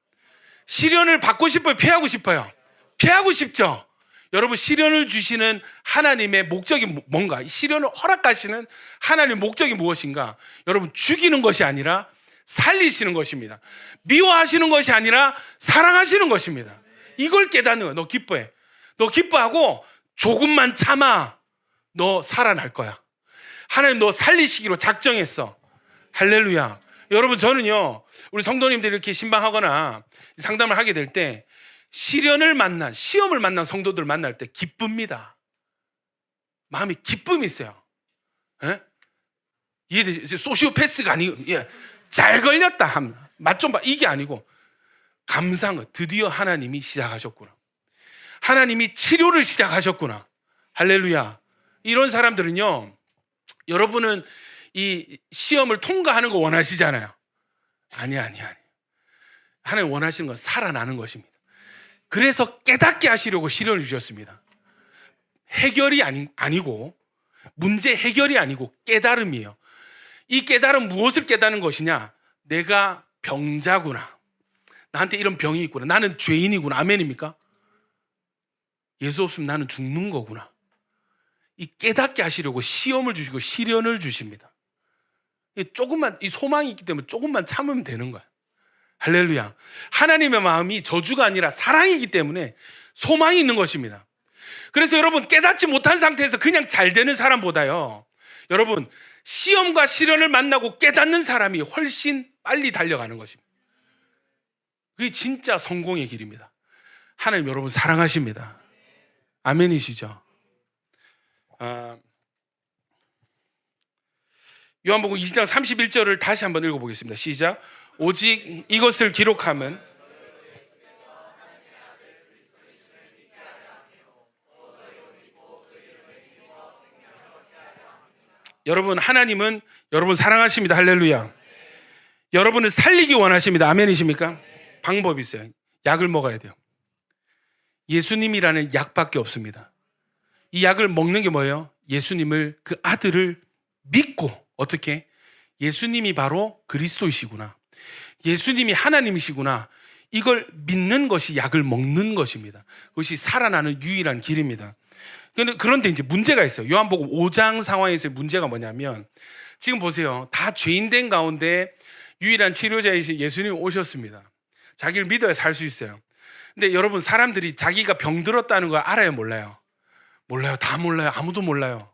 시련을 받고 싶어요? 피하고 싶어요? 피하고 싶죠? 여러분, 시련을 주시는 하나님의 목적이 뭔가? 시련을 허락하시는 하나님의 목적이 무엇인가? 여러분, 죽이는 것이 아니라 살리시는 것입니다. 미워하시는 것이 아니라 사랑하시는 것입니다. 이걸 깨닫는 거야. 너 기뻐해. 너 기뻐하고 조금만 참아. 너 살아날 거야. 하나님 너 살리시기로 작정했어. 할렐루야. 여러분, 저는요, 우리 성도님들이 이렇게 신방하거나 상담을 하게 될 때 시험을 만난 성도들 만날 때 기쁩니다. 마음이 기쁨이 있어요. 예? 이해되지? 소시오패스가 아니고, 예. 잘 걸렸다. 맛 좀 봐. 이게 아니고, 감사한 거. 드디어 하나님이 시작하셨구나. 하나님이 치료를 시작하셨구나. 할렐루야. 이런 사람들은요, 여러분은 이 시험을 통과하는 거 원하시잖아요. 아니. 하나님 원하시는 건 살아나는 것입니다. 그래서 깨닫게 하시려고 시련을 주셨습니다. 해결이 아니고, 문제 해결이 아니고 깨달음이에요. 이 깨달음, 무엇을 깨닫는 것이냐? 내가 병자구나. 나한테 이런 병이 있구나. 나는 죄인이구나. 아멘입니까? 예수 없으면 나는 죽는 거구나. 이 깨닫게 하시려고 시험을 주시고 시련을 주십니다. 조금만, 이 소망이 있기 때문에 조금만 참으면 되는 거야. 할렐루야. 하나님의 마음이 저주가 아니라 사랑이기 때문에 소망이 있는 것입니다. 그래서 여러분, 깨닫지 못한 상태에서 그냥 잘 되는 사람보다요, 여러분, 시험과 시련을 만나고 깨닫는 사람이 훨씬 빨리 달려가는 것입니다. 그게 진짜 성공의 길입니다. 하나님 여러분 사랑하십니다. 아멘이시죠? 요한복음 20장 31절을 다시 한번 읽어보겠습니다. 시작. 오직 이것을 기록함은 여러분, 하나님은 여러분 사랑하십니다. 할렐루야. 여러분을 살리기 원하십니다. 아멘이십니까? 방법이 있어요. 약을 먹어야 돼요. 예수님이라는 약밖에 없습니다. 이 약을 먹는 게 뭐예요? 예수님을, 그 아들을 믿고, 어떻게? 예수님이 바로 그리스도이시구나, 예수님이 하나님이시구나, 이걸 믿는 것이 약을 먹는 것입니다. 그것이 살아나는 유일한 길입니다. 그런데 이제 문제가 있어요. 요한복음 5장 상황에서의 문제가 뭐냐면, 지금 보세요. 다 죄인된 가운데 유일한 치료자이신 예수님이 오셨습니다. 자기를 믿어야 살 수 있어요. 근데 여러분, 사람들이 자기가 병들었다는 걸 알아요, 몰라요? 몰라요. 다 몰라요. 아무도 몰라요.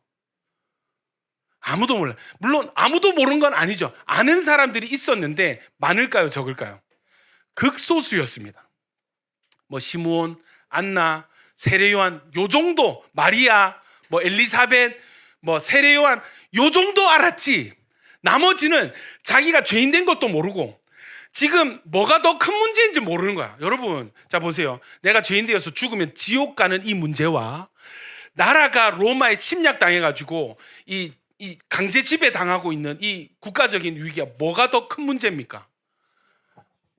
아무도 몰라요. 물론 아무도 모르는 건 아니죠. 아는 사람들이 있었는데 많을까요, 적을까요? 극소수였습니다. 뭐 시므온, 안나, 세례요한, 요 정도, 마리아, 뭐 엘리사벳, 뭐 세례요한, 요 정도 알았지. 나머지는 자기가 죄인 된 것도 모르고 지금 뭐가 더 큰 문제인지 모르는 거야. 여러분, 자 보세요. 내가 죄인 되어서 죽으면 지옥 가는 이 문제와 나라가 로마에 침략당해가지고 이 강제 지배 당하고 있는 이 국가적인 위기가 뭐가 더 큰 문제입니까?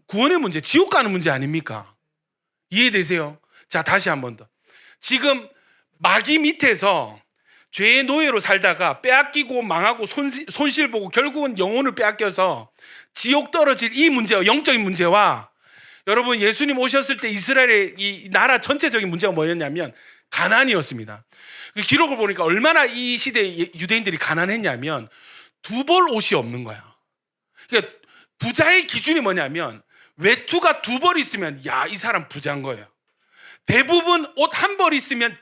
구원의 문제, 지옥 가는 문제 아닙니까? 이해되세요? 자, 다시 한 번 더. 지금 마귀 밑에서 죄의 노예로 살다가 빼앗기고 망하고 손실 보고 결국은 영혼을 빼앗겨서 지옥 떨어질 이 문제와, 영적인 문제와, 여러분, 예수님 오셨을 때 이스라엘의 이 나라 전체적인 문제가 뭐였냐면 가난이었습니다. 그 기록을 보니까 얼마나 이 시대에 유대인들이 가난했냐면 두 벌 옷이 없는 거야. 그러니까 부자의 기준이 뭐냐면 외투가 두 벌 있으면 야, 이 사람 부자인 거예요. 대부분 옷 한 벌 있으면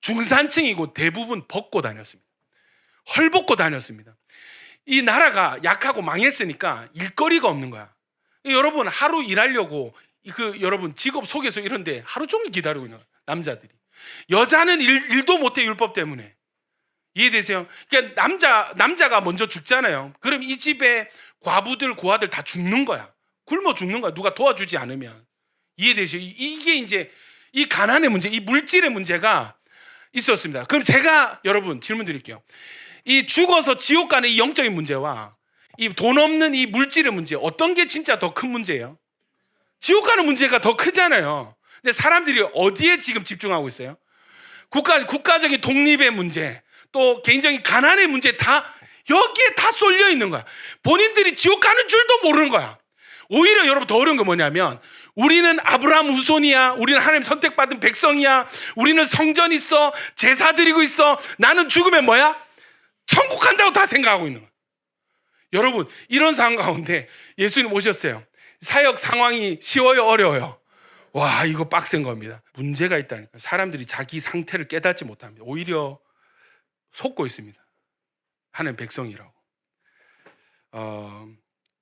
중산층이고 대부분 벗고 다녔습니다. 헐벗고 다녔습니다. 이 나라가 약하고 망했으니까 일거리가 없는 거야. 여러분, 하루 일하려고 여러분 직업 소개서 이런데 하루 종일 기다리고 있는 거야, 남자들이. 여자는 일도 못해, 율법 때문에. 이해되세요? 그러니까 남자가 먼저 죽잖아요. 그럼 이 집에 과부들, 고아들 다 죽는 거야. 굶어 죽는 거야, 누가 도와주지 않으면. 이해되세요? 이게 이제 이 가난의 문제, 이 물질의 문제가 있었습니다. 그럼 제가 여러분 질문 드릴게요. 이 죽어서 지옥 가는 이 영적인 문제와 이 돈 없는 이 물질의 문제, 어떤 게 진짜 더 큰 문제예요? 지옥 가는 문제가 더 크잖아요. 근데 사람들이 어디에 지금 집중하고 있어요? 국가적인 독립의 문제, 또 개인적인 가난의 문제, 다 여기에 다 쏠려 있는 거야. 본인들이 지옥 가는 줄도 모르는 거야. 오히려 여러분 더 어려운 건 뭐냐면 우리는 아브라함 후손이야, 우리는 하나님 선택받은 백성이야, 우리는 성전 있어, 제사 드리고 있어, 나는 죽으면 뭐야? 천국 간다고 다 생각하고 있는 거예요. 여러분 이런 상황 가운데 예수님 오셨어요. 사역 상황이 쉬워요, 어려워요? 와, 이거 빡센 겁니다. 문제가 있다니까. 사람들이 자기 상태를 깨닫지 못합니다. 오히려 속고 있습니다. 하나님 백성이라고.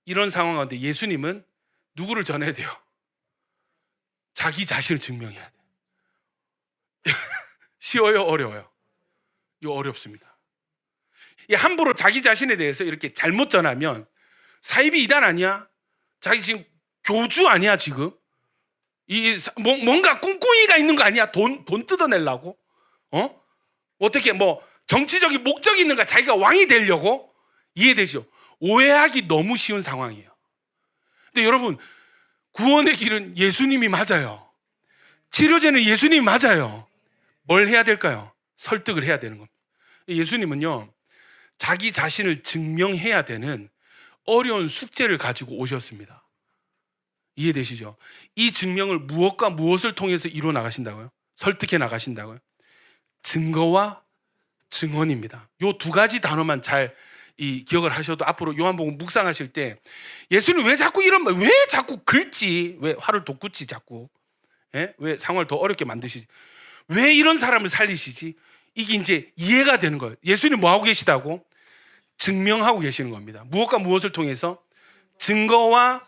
이런 상황 가운데 예수님은 누구를 전해야 돼요? 자기 자신을 증명해야 돼요. 쉬워요, 어려워요? 이거 어렵습니다. 함부로 자기 자신에 대해서 이렇게 잘못 전하면 사이비 이단 아니야? 자기 지금 교주 아니야 지금? 뭔가 꿍꿍이가 있는 거 아니야? 돈 뜯어내려고? 어떻게 뭐 정치적인 목적이 있는가? 자기가 왕이 되려고? 이해되죠? 오해하기 너무 쉬운 상황이에요. 근데 여러분 구원의 길은 예수님이 맞아요. 치료제는 예수님이 맞아요. 뭘 해야 될까요? 설득을 해야 되는 겁니다. 예수님은요 자기 자신을 증명해야 되는 어려운 숙제를 가지고 오셨습니다. 이해되시죠? 이 증명을 무엇과 무엇을 통해서 이루어 나가신다고요? 설득해 나가신다고요? 증거와 증언입니다. 이 두 가지 단어만 잘 기억을 하셔도 앞으로 요한복음 묵상하실 때 예수님 왜 자꾸 왜 자꾸 긁지? 왜 화를 돋구지 자꾸? 왜 상황을 더 어렵게 만드시지? 왜 이런 사람을 살리시지? 이게 이제 이해가 되는 거예요. 예수님 뭐 하고 계시다고? 증명하고 계시는 겁니다. 무엇과 무엇을 통해서? 증거와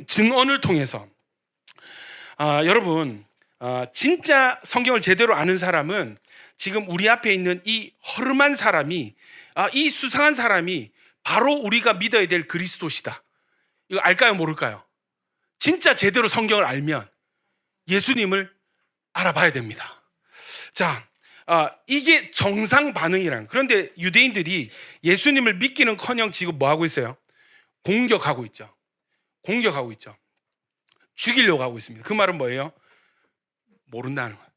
증언을 통해서. 여러분 진짜 성경을 제대로 아는 사람은 지금 우리 앞에 있는 이 허름한 사람이 이 수상한 사람이 바로 우리가 믿어야 될 그리스도시다. 이거 알까요, 모를까요? 진짜 제대로 성경을 알면 예수님을 알아봐야 됩니다. 자, 이게 정상 반응이란. 그런데 유대인들이 예수님을 믿기는커녕 지금 뭐 하고 있어요? 공격하고 있죠. 죽이려고 하고 있습니다. 그 말은 뭐예요? 모른다는 거예요.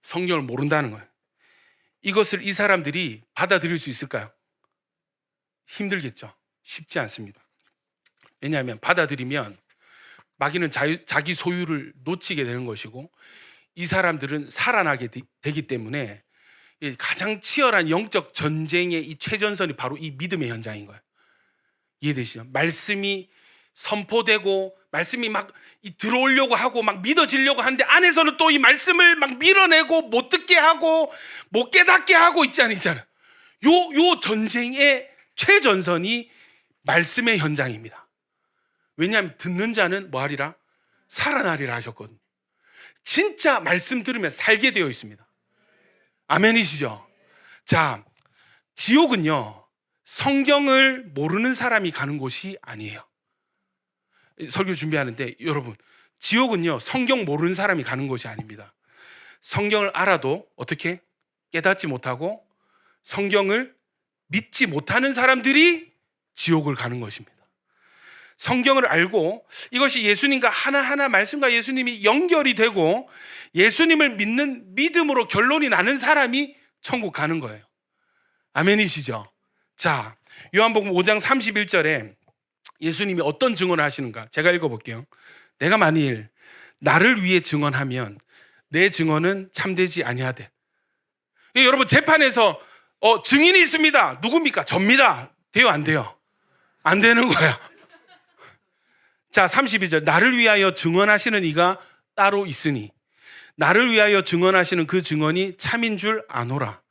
성경을 모른다는 거예요. 이것을 이 사람들이 받아들일 수 있을까요? 힘들겠죠. 쉽지 않습니다. 왜냐하면 받아들이면 마귀는 자기 소유를 놓치게 되는 것이고 이 사람들은 살아나게 되기 때문에 가장 치열한 영적 전쟁의 이 최전선이 바로 이 믿음의 현장인 거예요. 이해되시죠? 말씀이 선포되고 말씀이 막 들어오려고 하고 막 믿어지려고 하는데 안에서는 또 이 말씀을 막 밀어내고 못 듣게 하고 못 깨닫게 하고 있잖아요. 요 전쟁의 최전선이 말씀의 현장입니다. 왜냐하면 듣는 자는 뭐 하리라? 살아나리라 하셨거든요. 진짜 말씀 들으면 살게 되어 있습니다. 아멘이시죠? 자, 지옥은요 성경을 모르는 사람이 가는 곳이 아니에요. 설교 준비하는데 여러분 지옥은요 성경 모르는 사람이 가는 곳이 아닙니다. 성경을 알아도 어떻게 깨닫지 못하고 성경을 믿지 못하는 사람들이 지옥을 가는 것입니다. 성경을 알고 이것이 예수님과 하나하나 말씀과 예수님이 연결이 되고 예수님을 믿는 믿음으로 결론이 나는 사람이 천국 가는 거예요. 아멘이시죠? 자, 요한복음 5장 31절에 예수님이 어떤 증언을 하시는가? 제가 읽어볼게요. 내가 만일 나를 위해 증언하면 내 증언은 참되지 아니하되. 여러분 재판에서 증인이 있습니다. 누굽니까? 접니다. 돼요, 안 돼요? 안 되는 거야. 자, 32절. 나를 위하여 증언하시는 이가 따로 있으니 나를 위하여 증언하시는 그 증언이 참인 줄 아노라.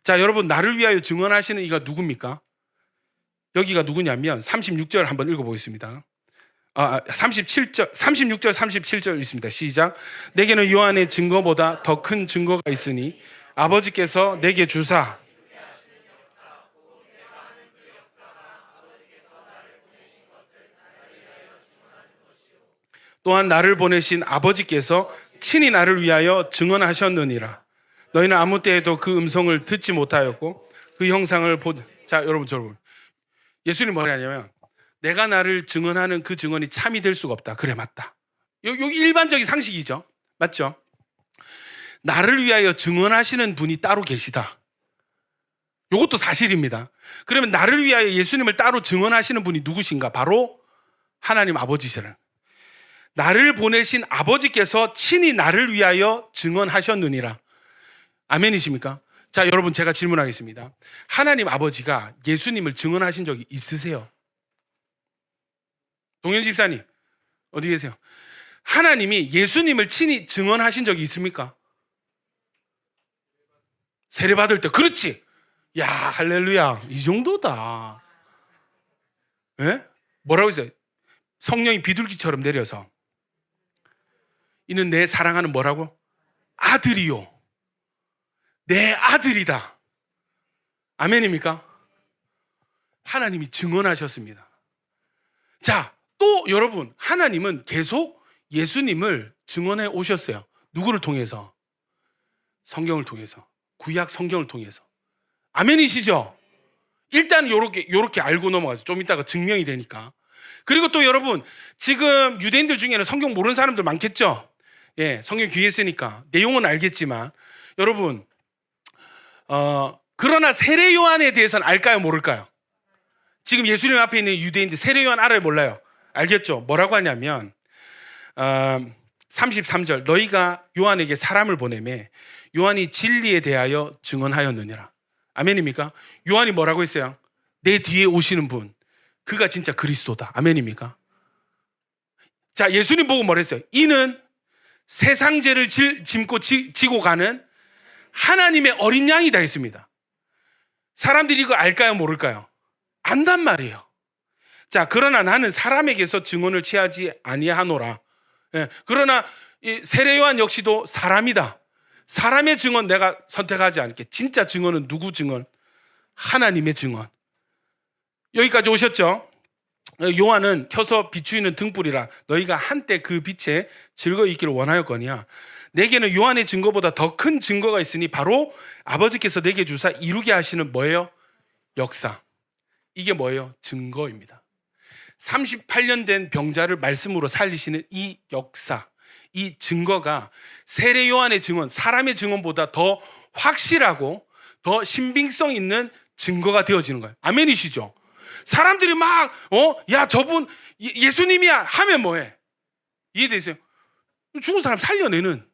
자, 여러분 나를 위하여 증언하시는 이가 누굽니까? 여기가 누구냐면 36절 한번 읽어보겠습니다. 36절 37절 있습니다. 시작. 내게는 요한의 증거보다 더 큰 증거가 있으니 아버지께서 내게 주사 또한 나를 보내신 아버지께서 친히 나를 위하여 증언하셨느니라. 너희는 아무 때에도 그 음성을 듣지 못하였고 그 형상을 자, 여러분 예수님 뭐라 하냐면 내가 나를 증언하는 그 증언이 참이 될 수가 없다. 그래, 맞다. 여기 일반적인 상식이죠. 맞죠? 나를 위하여 증언하시는 분이 따로 계시다. 이것도 사실입니다. 그러면 나를 위하여 예수님을 따로 증언하시는 분이 누구신가? 바로 하나님 아버지시라. 나를 보내신 아버지께서 친히 나를 위하여 증언하셨느니라. 아멘이십니까? 자, 여러분, 제가 질문하겠습니다. 하나님 아버지가 예수님을 증언하신 적이 있으세요? 동현 집사님 어디 계세요? 하나님이 예수님을 친히 증언하신 적이 있습니까? 세례 받을 때. 그렇지. 야, 할렐루야. 이 정도다. 예? 뭐라고 했어요? 성령이 비둘기처럼 내려서 이는 내 사랑하는 뭐라고? 아들이요. 내 아들이다. 아멘입니까? 하나님이 증언하셨습니다. 자, 또 여러분, 하나님은 계속 예수님을 증언해 오셨어요. 누구를 통해서? 성경을 통해서. 구약 성경을 통해서. 아멘이시죠? 일단 요렇게 알고 넘어가서 좀 이따가 증명이 되니까. 그리고 또 여러분, 지금 유대인들 중에는 성경 모르는 사람들 많겠죠? 예, 성경 귀에 쓰니까 내용은 알겠지만 여러분, 그러나 세례 요한에 대해서는 알까요, 모를까요? 지금 예수님 앞에 있는 유대인들 세례 요한 알아요, 몰라요? 알겠죠? 뭐라고 하냐면 33절, 너희가 요한에게 사람을 보내매 요한이 진리에 대하여 증언하였느니라. 아멘입니까? 요한이 뭐라고 했어요? 내 뒤에 오시는 분, 그가 진짜 그리스도다. 아멘입니까? 자, 예수님 보고 뭐랬어요? 이는 세상 죄를 짐고 지고 가는 하나님의 어린 양이다 했습니다. 사람들이 이거 알까요, 모를까요? 안단 말이에요. 자, 그러나 나는 사람에게서 증언을 취하지 아니하노라. 예, 그러나 이 세례 요한 역시도 사람이다. 사람의 증언 내가 선택하지 않을게. 진짜 증언은 누구 증언? 하나님의 증언. 여기까지 오셨죠? 요한은 켜서 비추이는 등불이라 너희가 한때 그 빛에 즐거이 있기를 원하였거니와 내게는 요한의 증거보다 더 큰 증거가 있으니 바로 아버지께서 내게 주사 이루게 하시는 뭐예요? 역사. 이게 뭐예요? 증거입니다. 38년 된 병자를 말씀으로 살리시는 이 역사, 이 증거가 세례 요한의 증언, 사람의 증언보다 더 확실하고 더 신빙성 있는 증거가 되어지는 거예요. 아멘이시죠? 사람들이 막 야, 저분 예수님이야 하면 뭐해? 이해되세요? 죽은 사람 살려내는,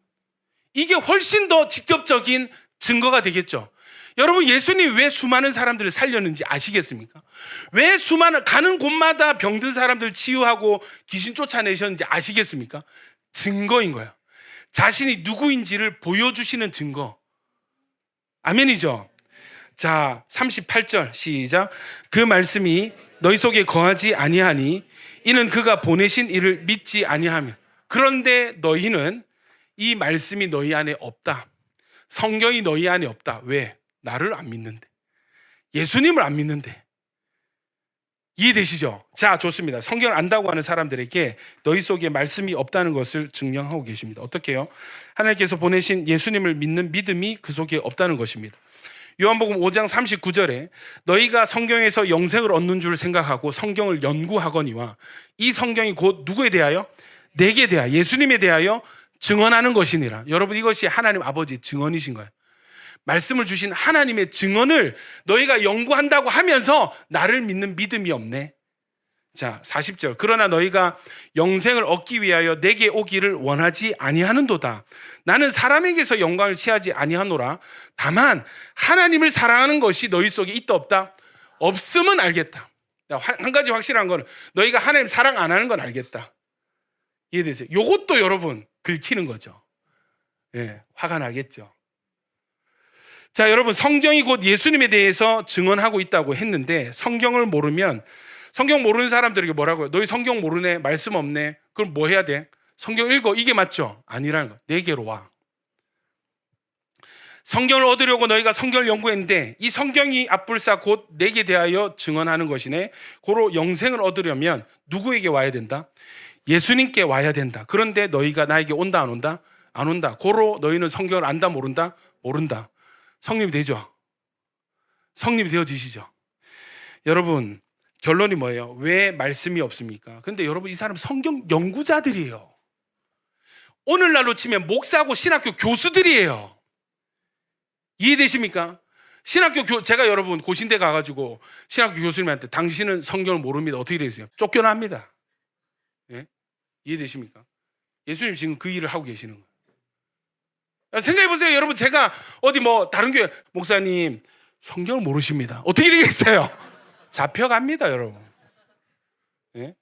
이게 훨씬 더 직접적인 증거가 되겠죠. 여러분, 예수님이 왜 수많은 사람들을 살렸는지 아시겠습니까? 왜 수많은 가는 곳마다 병든 사람들 치유하고 귀신 쫓아내셨는지 아시겠습니까? 증거인 거예요. 자신이 누구인지를 보여주시는 증거. 아멘이죠? 자, 38절 시작. 그 말씀이 너희 속에 거하지 아니하니 이는 그가 보내신 이를 믿지 아니하며 그런데 너희는 이 말씀이 너희 안에 없다. 성경이 너희 안에 없다. 왜? 나를 안 믿는데, 예수님을 안 믿는데. 이해되시죠? 자, 좋습니다. 성경을 안다고 하는 사람들에게 너희 속에 말씀이 없다는 것을 증명하고 계십니다. 어떻게 해요? 하나님께서 보내신 예수님을 믿는 믿음이 그 속에 없다는 것입니다. 요한복음 5장 39절에 너희가 성경에서 영생을 얻는 줄 생각하고 성경을 연구하거니와 이 성경이 곧 누구에 대하여? 내게 대하여, 예수님에 대하여 증언하는 것이니라. 여러분, 이것이 하나님 아버지 증언이신 거예요. 말씀을 주신 하나님의 증언을 너희가 연구한다고 하면서 나를 믿는 믿음이 없네. 자, 40절. 그러나 너희가 영생을 얻기 위하여 내게 오기를 원하지 아니하는도다. 나는 사람에게서 영광을 취하지 아니하노라. 다만 하나님을 사랑하는 것이 너희 속에 있다 없다? 없음은 알겠다. 한 가지 확실한 거는 너희가 하나님 사랑 안 하는 건 알겠다. 이해되세요? 요것도 여러분 긁히는 거죠. 예, 화가 나겠죠. 자, 여러분, 성경이 곧 예수님에 대해서 증언하고 있다고 했는데 성경을 모르면, 성경 모르는 사람들에게 뭐라고요? 너희 성경 모르네, 말씀 없네, 그럼 뭐 해야 돼? 성경 읽어. 이게 맞죠? 아니라는 거. 내게로 와. 성경을 얻으려고 너희가 성경을 연구했는데 이 성경이 앞불사 곧 내게 대하여 증언하는 것이네. 고로 영생을 얻으려면 누구에게 와야 된다? 예수님께 와야 된다. 그런데 너희가 나에게 온다 안 온다? 안 온다. 고로 너희는 성경을 안다 모른다? 모른다. 성립이 되죠? 성립이 되어지시죠? 여러분, 결론이 뭐예요? 왜 말씀이 없습니까? 근데 여러분, 이 사람 성경 연구자들이에요. 오늘날로 치면 목사고 신학교 교수들이에요. 이해되십니까? 제가 여러분 고신대 가가지고 신학교 교수님한테 당신은 성경을 모릅니다. 어떻게 되세요? 쫓겨납니다. 예? 이해되십니까? 예수님 지금 그 일을 하고 계시는 거예요. 생각해 보세요, 여러분. 제가 어디 다른 교회 목사님 성경을 모르십니다. 어떻게 되겠어요? 잡혀갑니다, 여러분. 예?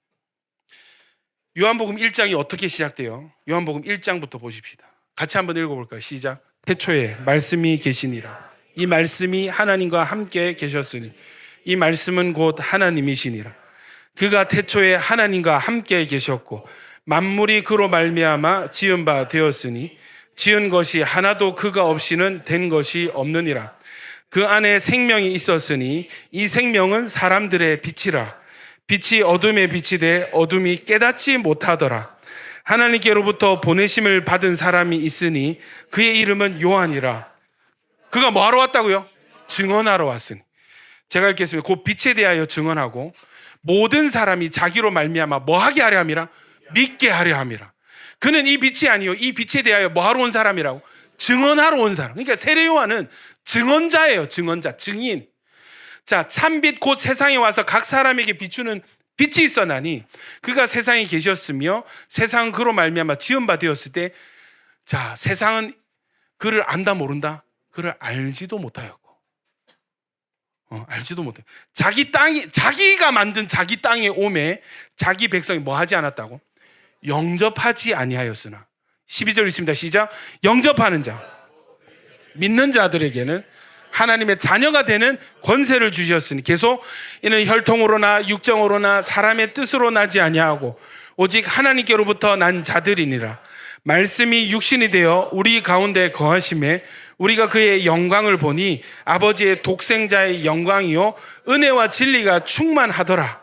요한복음 1장이 어떻게 시작돼요? 요한복음 1장부터 보십시다. 같이 한번 읽어볼까요? 시작. 태초에 말씀이 계시니라. 이 말씀이 하나님과 함께 계셨으니 이 말씀은 곧 하나님이시니라. 그가 태초에 하나님과 함께 계셨고 만물이 그로 말미암아 지은 바 되었으니 지은 것이 하나도 그가 없이는 된 것이 없느니라. 그 안에 생명이 있었으니 이 생명은 사람들의 빛이라. 빛이 어둠에 비치되 어둠이 깨닫지 못하더라. 하나님께로부터 보내심을 받은 사람이 있으니 그의 이름은 요한이라. 그가 뭐 하러 왔다고요? 증언하러 왔으니. 제가 읽겠습니다. 곧 빛에 대하여 증언하고 모든 사람이 자기로 말미암아 뭐 하게 하려 함이라? 믿게 하려 함이라. 그는 이 빛이 아니요 이 빛에 대하여 뭐 하러 온 사람이라고? 증언하러 온 사람. 그러니까 세례 요한은 증언자예요. 증언자, 증인. 자, 참빛 곧 세상에 와서 각 사람에게 비추는 빛이 있어나니 그가 세상에 계셨으며 세상은 그로 말미암아 지은 바 되었을 때, 자, 세상은 그를 안다 모른다? 그를 알지도 못하였고, 알지도 못해. 자기가 만든 자기 땅에 오매 자기 백성이 뭐 하지 않았다고? 영접하지 아니하였으나. 12절 있습니다. 시작. 영접하는 자, 믿는 자들에게는 하나님의 자녀가 되는 권세를 주셨으니 계속 이는 혈통으로나 육정으로나 사람의 뜻으로 나지 아니하고 오직 하나님께로부터 난 자들이니라. 말씀이 육신이 되어 우리 가운데 거하심에 우리가 그의 영광을 보니 아버지의 독생자의 영광이요 은혜와 진리가 충만하더라.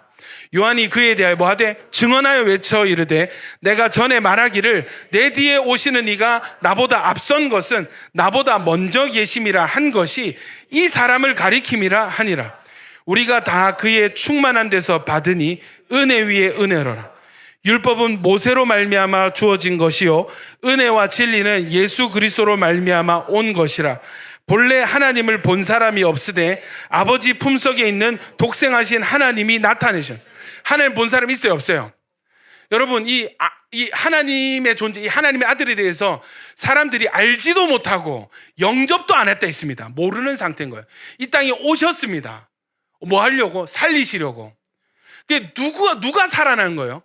요한이 그에 대하여 뭐하되 증언하여 외쳐 이르되 내가 전에 말하기를 내 뒤에 오시는 이가 나보다 앞선 것은 나보다 먼저 계심이라 한 것이 이 사람을 가리킴이라 하니라. 우리가 다 그의 충만한 데서 받으니 은혜 위에 은혜로라. 율법은 모세로 말미암아 주어진 것이요 은혜와 진리는 예수 그리스도로 말미암아 온 것이라. 본래 하나님을 본 사람이 없으되 아버지 품속에 있는 독생하신 하나님이 나타내신. 하나님 본 사람 있어요, 없어요? 여러분, 이 하나님의 존재, 이 하나님의 아들에 대해서 사람들이 알지도 못하고 영접도 안 했다 했습니다. 모르는 상태인 거예요. 이 땅에 오셨습니다. 뭐 하려고? 살리시려고. 누가 살아난 거예요?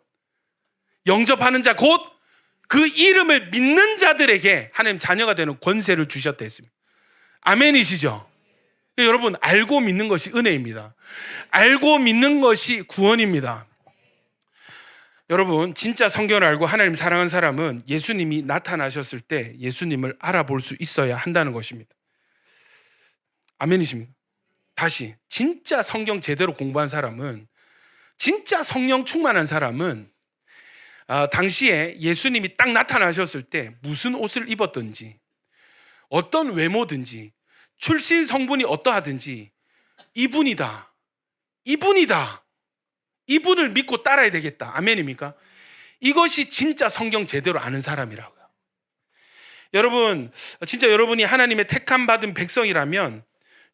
영접하는 자, 곧 그 이름을 믿는 자들에게 하나님 자녀가 되는 권세를 주셨다 했습니다. 아멘이시죠? 여러분, 알고 믿는 것이 은혜입니다. 알고 믿는 것이 구원입니다. 여러분, 진짜 성경을 알고 하나님 사랑하는 사람은 예수님이 나타나셨을 때 예수님을 알아볼 수 있어야 한다는 것입니다. 아멘이십니까? 다시, 진짜 성경 제대로 공부한 사람은, 진짜 성령 충만한 사람은 당시에 예수님이 딱 나타나셨을 때 무슨 옷을 입었든지 어떤 외모든지 출신 성분이 어떠하든지 이분이다, 이분을 믿고 따라야 되겠다. 아멘입니까? 이것이 진짜 성경 제대로 아는 사람이라고요. 여러분, 진짜 여러분이 하나님의 택함 받은 백성이라면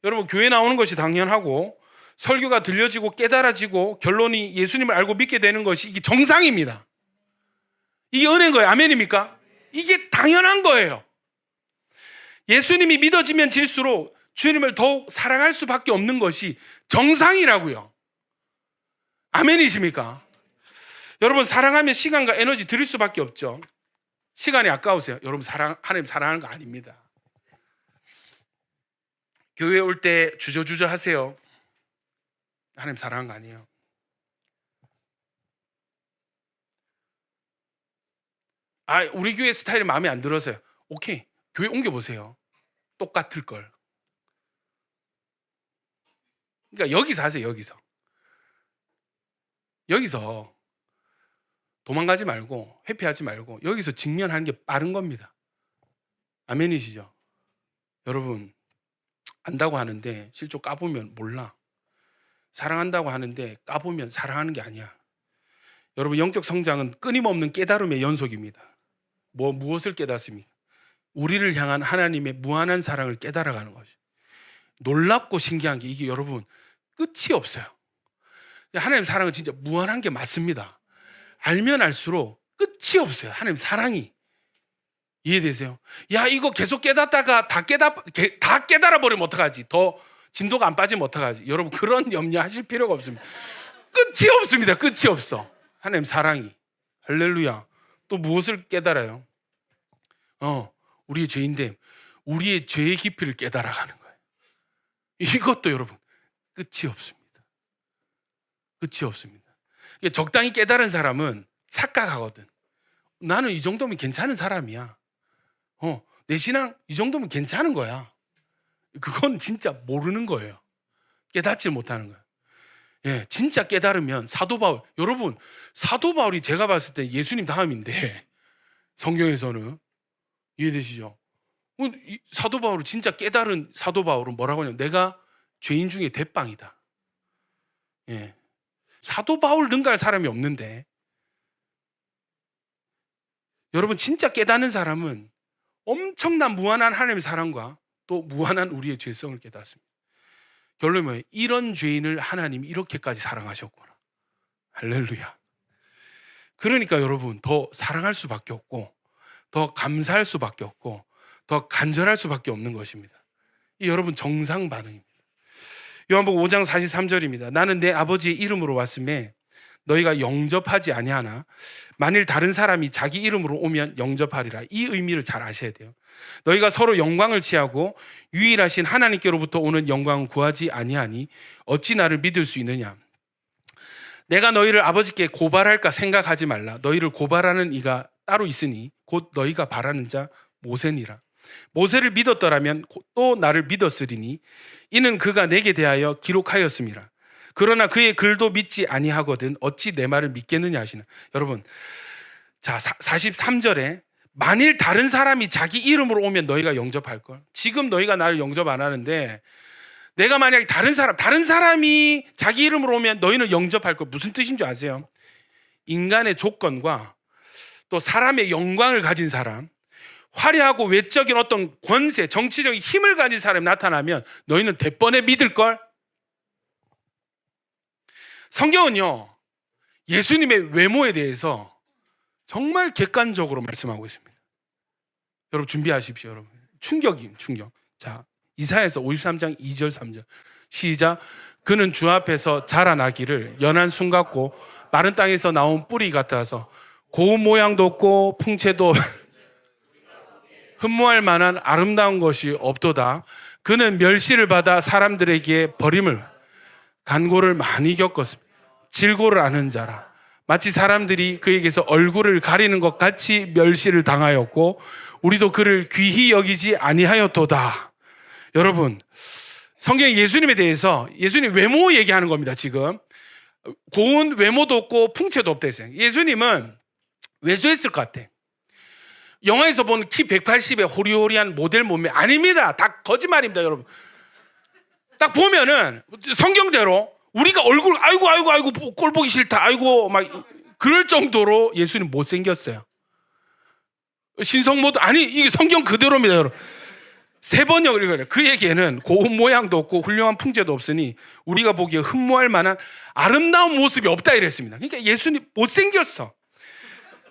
여러분 교회 나오는 것이 당연하고 설교가 들려지고 깨달아지고 결론이 예수님을 알고 믿게 되는 것이 이게 정상입니다. 이게 은혜인 거예요. 아멘입니까? 이게 당연한 거예요. 예수님이 믿어지면 질수록 주님을 더욱 사랑할 수밖에 없는 것이 정상이라고요. 아멘이십니까? 여러분, 사랑하면 시간과 에너지 드릴 수밖에 없죠. 시간이 아까우세요? 여러분, 하나님 사랑하는 거 아닙니다. 교회에 올 때 주저주저 하세요. 하나님 사랑하는 거 아니에요. 우리 교회 스타일이 마음에 안 들어서요. 오케이, 교회 옮겨보세요. 똑같을 걸. 그러니까 여기서 하세요. 여기서 도망가지 말고 회피하지 말고 여기서 직면하는 게 빠른 겁니다. 아멘이시죠? 여러분, 안다고 하는데 실제 까보면 몰라. 사랑한다고 하는데 까보면 사랑하는 게 아니야. 여러분, 영적 성장은 끊임없는 깨달음의 연속입니다. 무엇을 깨닫습니까? 우리를 향한 하나님의 무한한 사랑을 깨달아가는 거죠. 놀랍고 신기한 게 이게 여러분 끝이 없어요. 하나님 사랑은 진짜 무한한 게 맞습니다. 알면 알수록 끝이 없어요. 하나님 사랑이. 이해되세요? 야, 이거 계속 깨닫다가 다 깨달아 버리면 어떡하지? 더 진도가 안 빠지면 어떡하지? 여러분 그런 염려하실 필요가 없습니다. 끝이 없습니다. 끝이 없어. 하나님 사랑이. 할렐루야. 또 무엇을 깨달아요? 우리의 죄인됨, 우리의 죄의 깊이를 깨달아가는 거예요. 이것도 여러분 끝이 없습니다. 끝이 없습니다. 적당히 깨달은 사람은 착각하거든. 나는 이 정도면 괜찮은 사람이야. 내 신앙 이 정도면 괜찮은 거야. 그건 진짜 모르는 거예요. 깨닫지 못하는 거예요. 예, 진짜 깨달으면 사도 바울, 여러분 사도 바울이 제가 봤을 때 예수님 다음인데 성경에서는 이해되시죠? 사도 바울은 진짜 깨달은 사도 바울은 뭐라고 하냐면 내가 죄인 중에 대빵이다. 예, 사도 바울 능가할 사람이 없는데 여러분 진짜 깨닫는 사람은 엄청난 무한한 하나님의 사랑과 또 무한한 우리의 죄성을 깨닫습니다. 결론이 뭐예요? 이런 죄인을 하나님이 이렇게까지 사랑하셨구나. 할렐루야. 그러니까 여러분 더 사랑할 수밖에 없고 더 감사할 수밖에 없고 더 간절할 수밖에 없는 것입니다. 이 여러분 정상 반응입니다. 요한복음 5장 43절입니다. 나는 내 아버지의 이름으로 왔음에 너희가 영접하지 아니하나 만일 다른 사람이 자기 이름으로 오면 영접하리라. 이 의미를 잘 아셔야 돼요. 너희가 서로 영광을 취하고 유일하신 하나님께로부터 오는 영광을 구하지 아니하니 어찌 나를 믿을 수 있느냐. 내가 너희를 아버지께 고발할까 생각하지 말라. 너희를 고발하는 이가 따로 있으니 곧 너희가 바라는 자 모세니라. 모세를 믿었더라면 또 나를 믿었으리니 이는 그가 내게 대하여 기록하였음이라. 그러나 그의 글도 믿지 아니하거든 어찌 내 말을 믿겠느냐 하시나. 여러분, 자 43절에 만일 다른 사람이 자기 이름으로 오면 너희가 영접할 걸. 지금 너희가 나를 영접 안 하는데 내가 만약에 다른 사람이 자기 이름으로 오면 너희는 영접할 걸. 무슨 뜻인 줄 아세요? 인간의 조건과 또 사람의 영광을 가진 사람, 화려하고 외적인 어떤 권세, 정치적인 힘을 가진 사람이 나타나면 너희는 대번에 믿을 걸. 성경은요 예수님의 외모에 대해서 정말 객관적으로 말씀하고 있습니다. 여러분 준비하십시오. 여러분 충격. 자, 이사야서 53장 2절 3절 시작. 그는 주 앞에서 자라나기를 연한 순 같고 마른 땅에서 나온 뿌리 같아서 고운 모양도 없고 풍채도 흠모할 만한 아름다운 것이 없도다. 그는 멸시를 받아 사람들에게 버림을 간고를 많이 겪었습니다. 질고를 아는 자라. 마치 사람들이 그에게서 얼굴을 가리는 것 같이 멸시를 당하였고 우리도 그를 귀히 여기지 아니하였도다. 여러분 성경이 예수님에 대해서 예수님 외모 얘기하는 겁니다. 지금 고운 외모도 없고 풍채도 없다 했어요. 예수님은 왜소했을 것 같아. 영화에서 본 키 180의 호리호리한 모델 몸매 아닙니다. 다 거짓말입니다. 여러분 딱 보면은 성경대로 우리가 얼굴 아이고 꼴 보기 싫다 아이고 막 그럴 정도로 예수님 못생겼어요. 신성모도 아니 이게 성경 그대로입니다. 여러분 세 번역을 읽어야 돼요. 그에게는 고운 모양도 없고 훌륭한 풍제도 없으니 우리가 보기에 흠모할 만한 아름다운 모습이 없다 이랬습니다. 그러니까 예수님 못생겼어.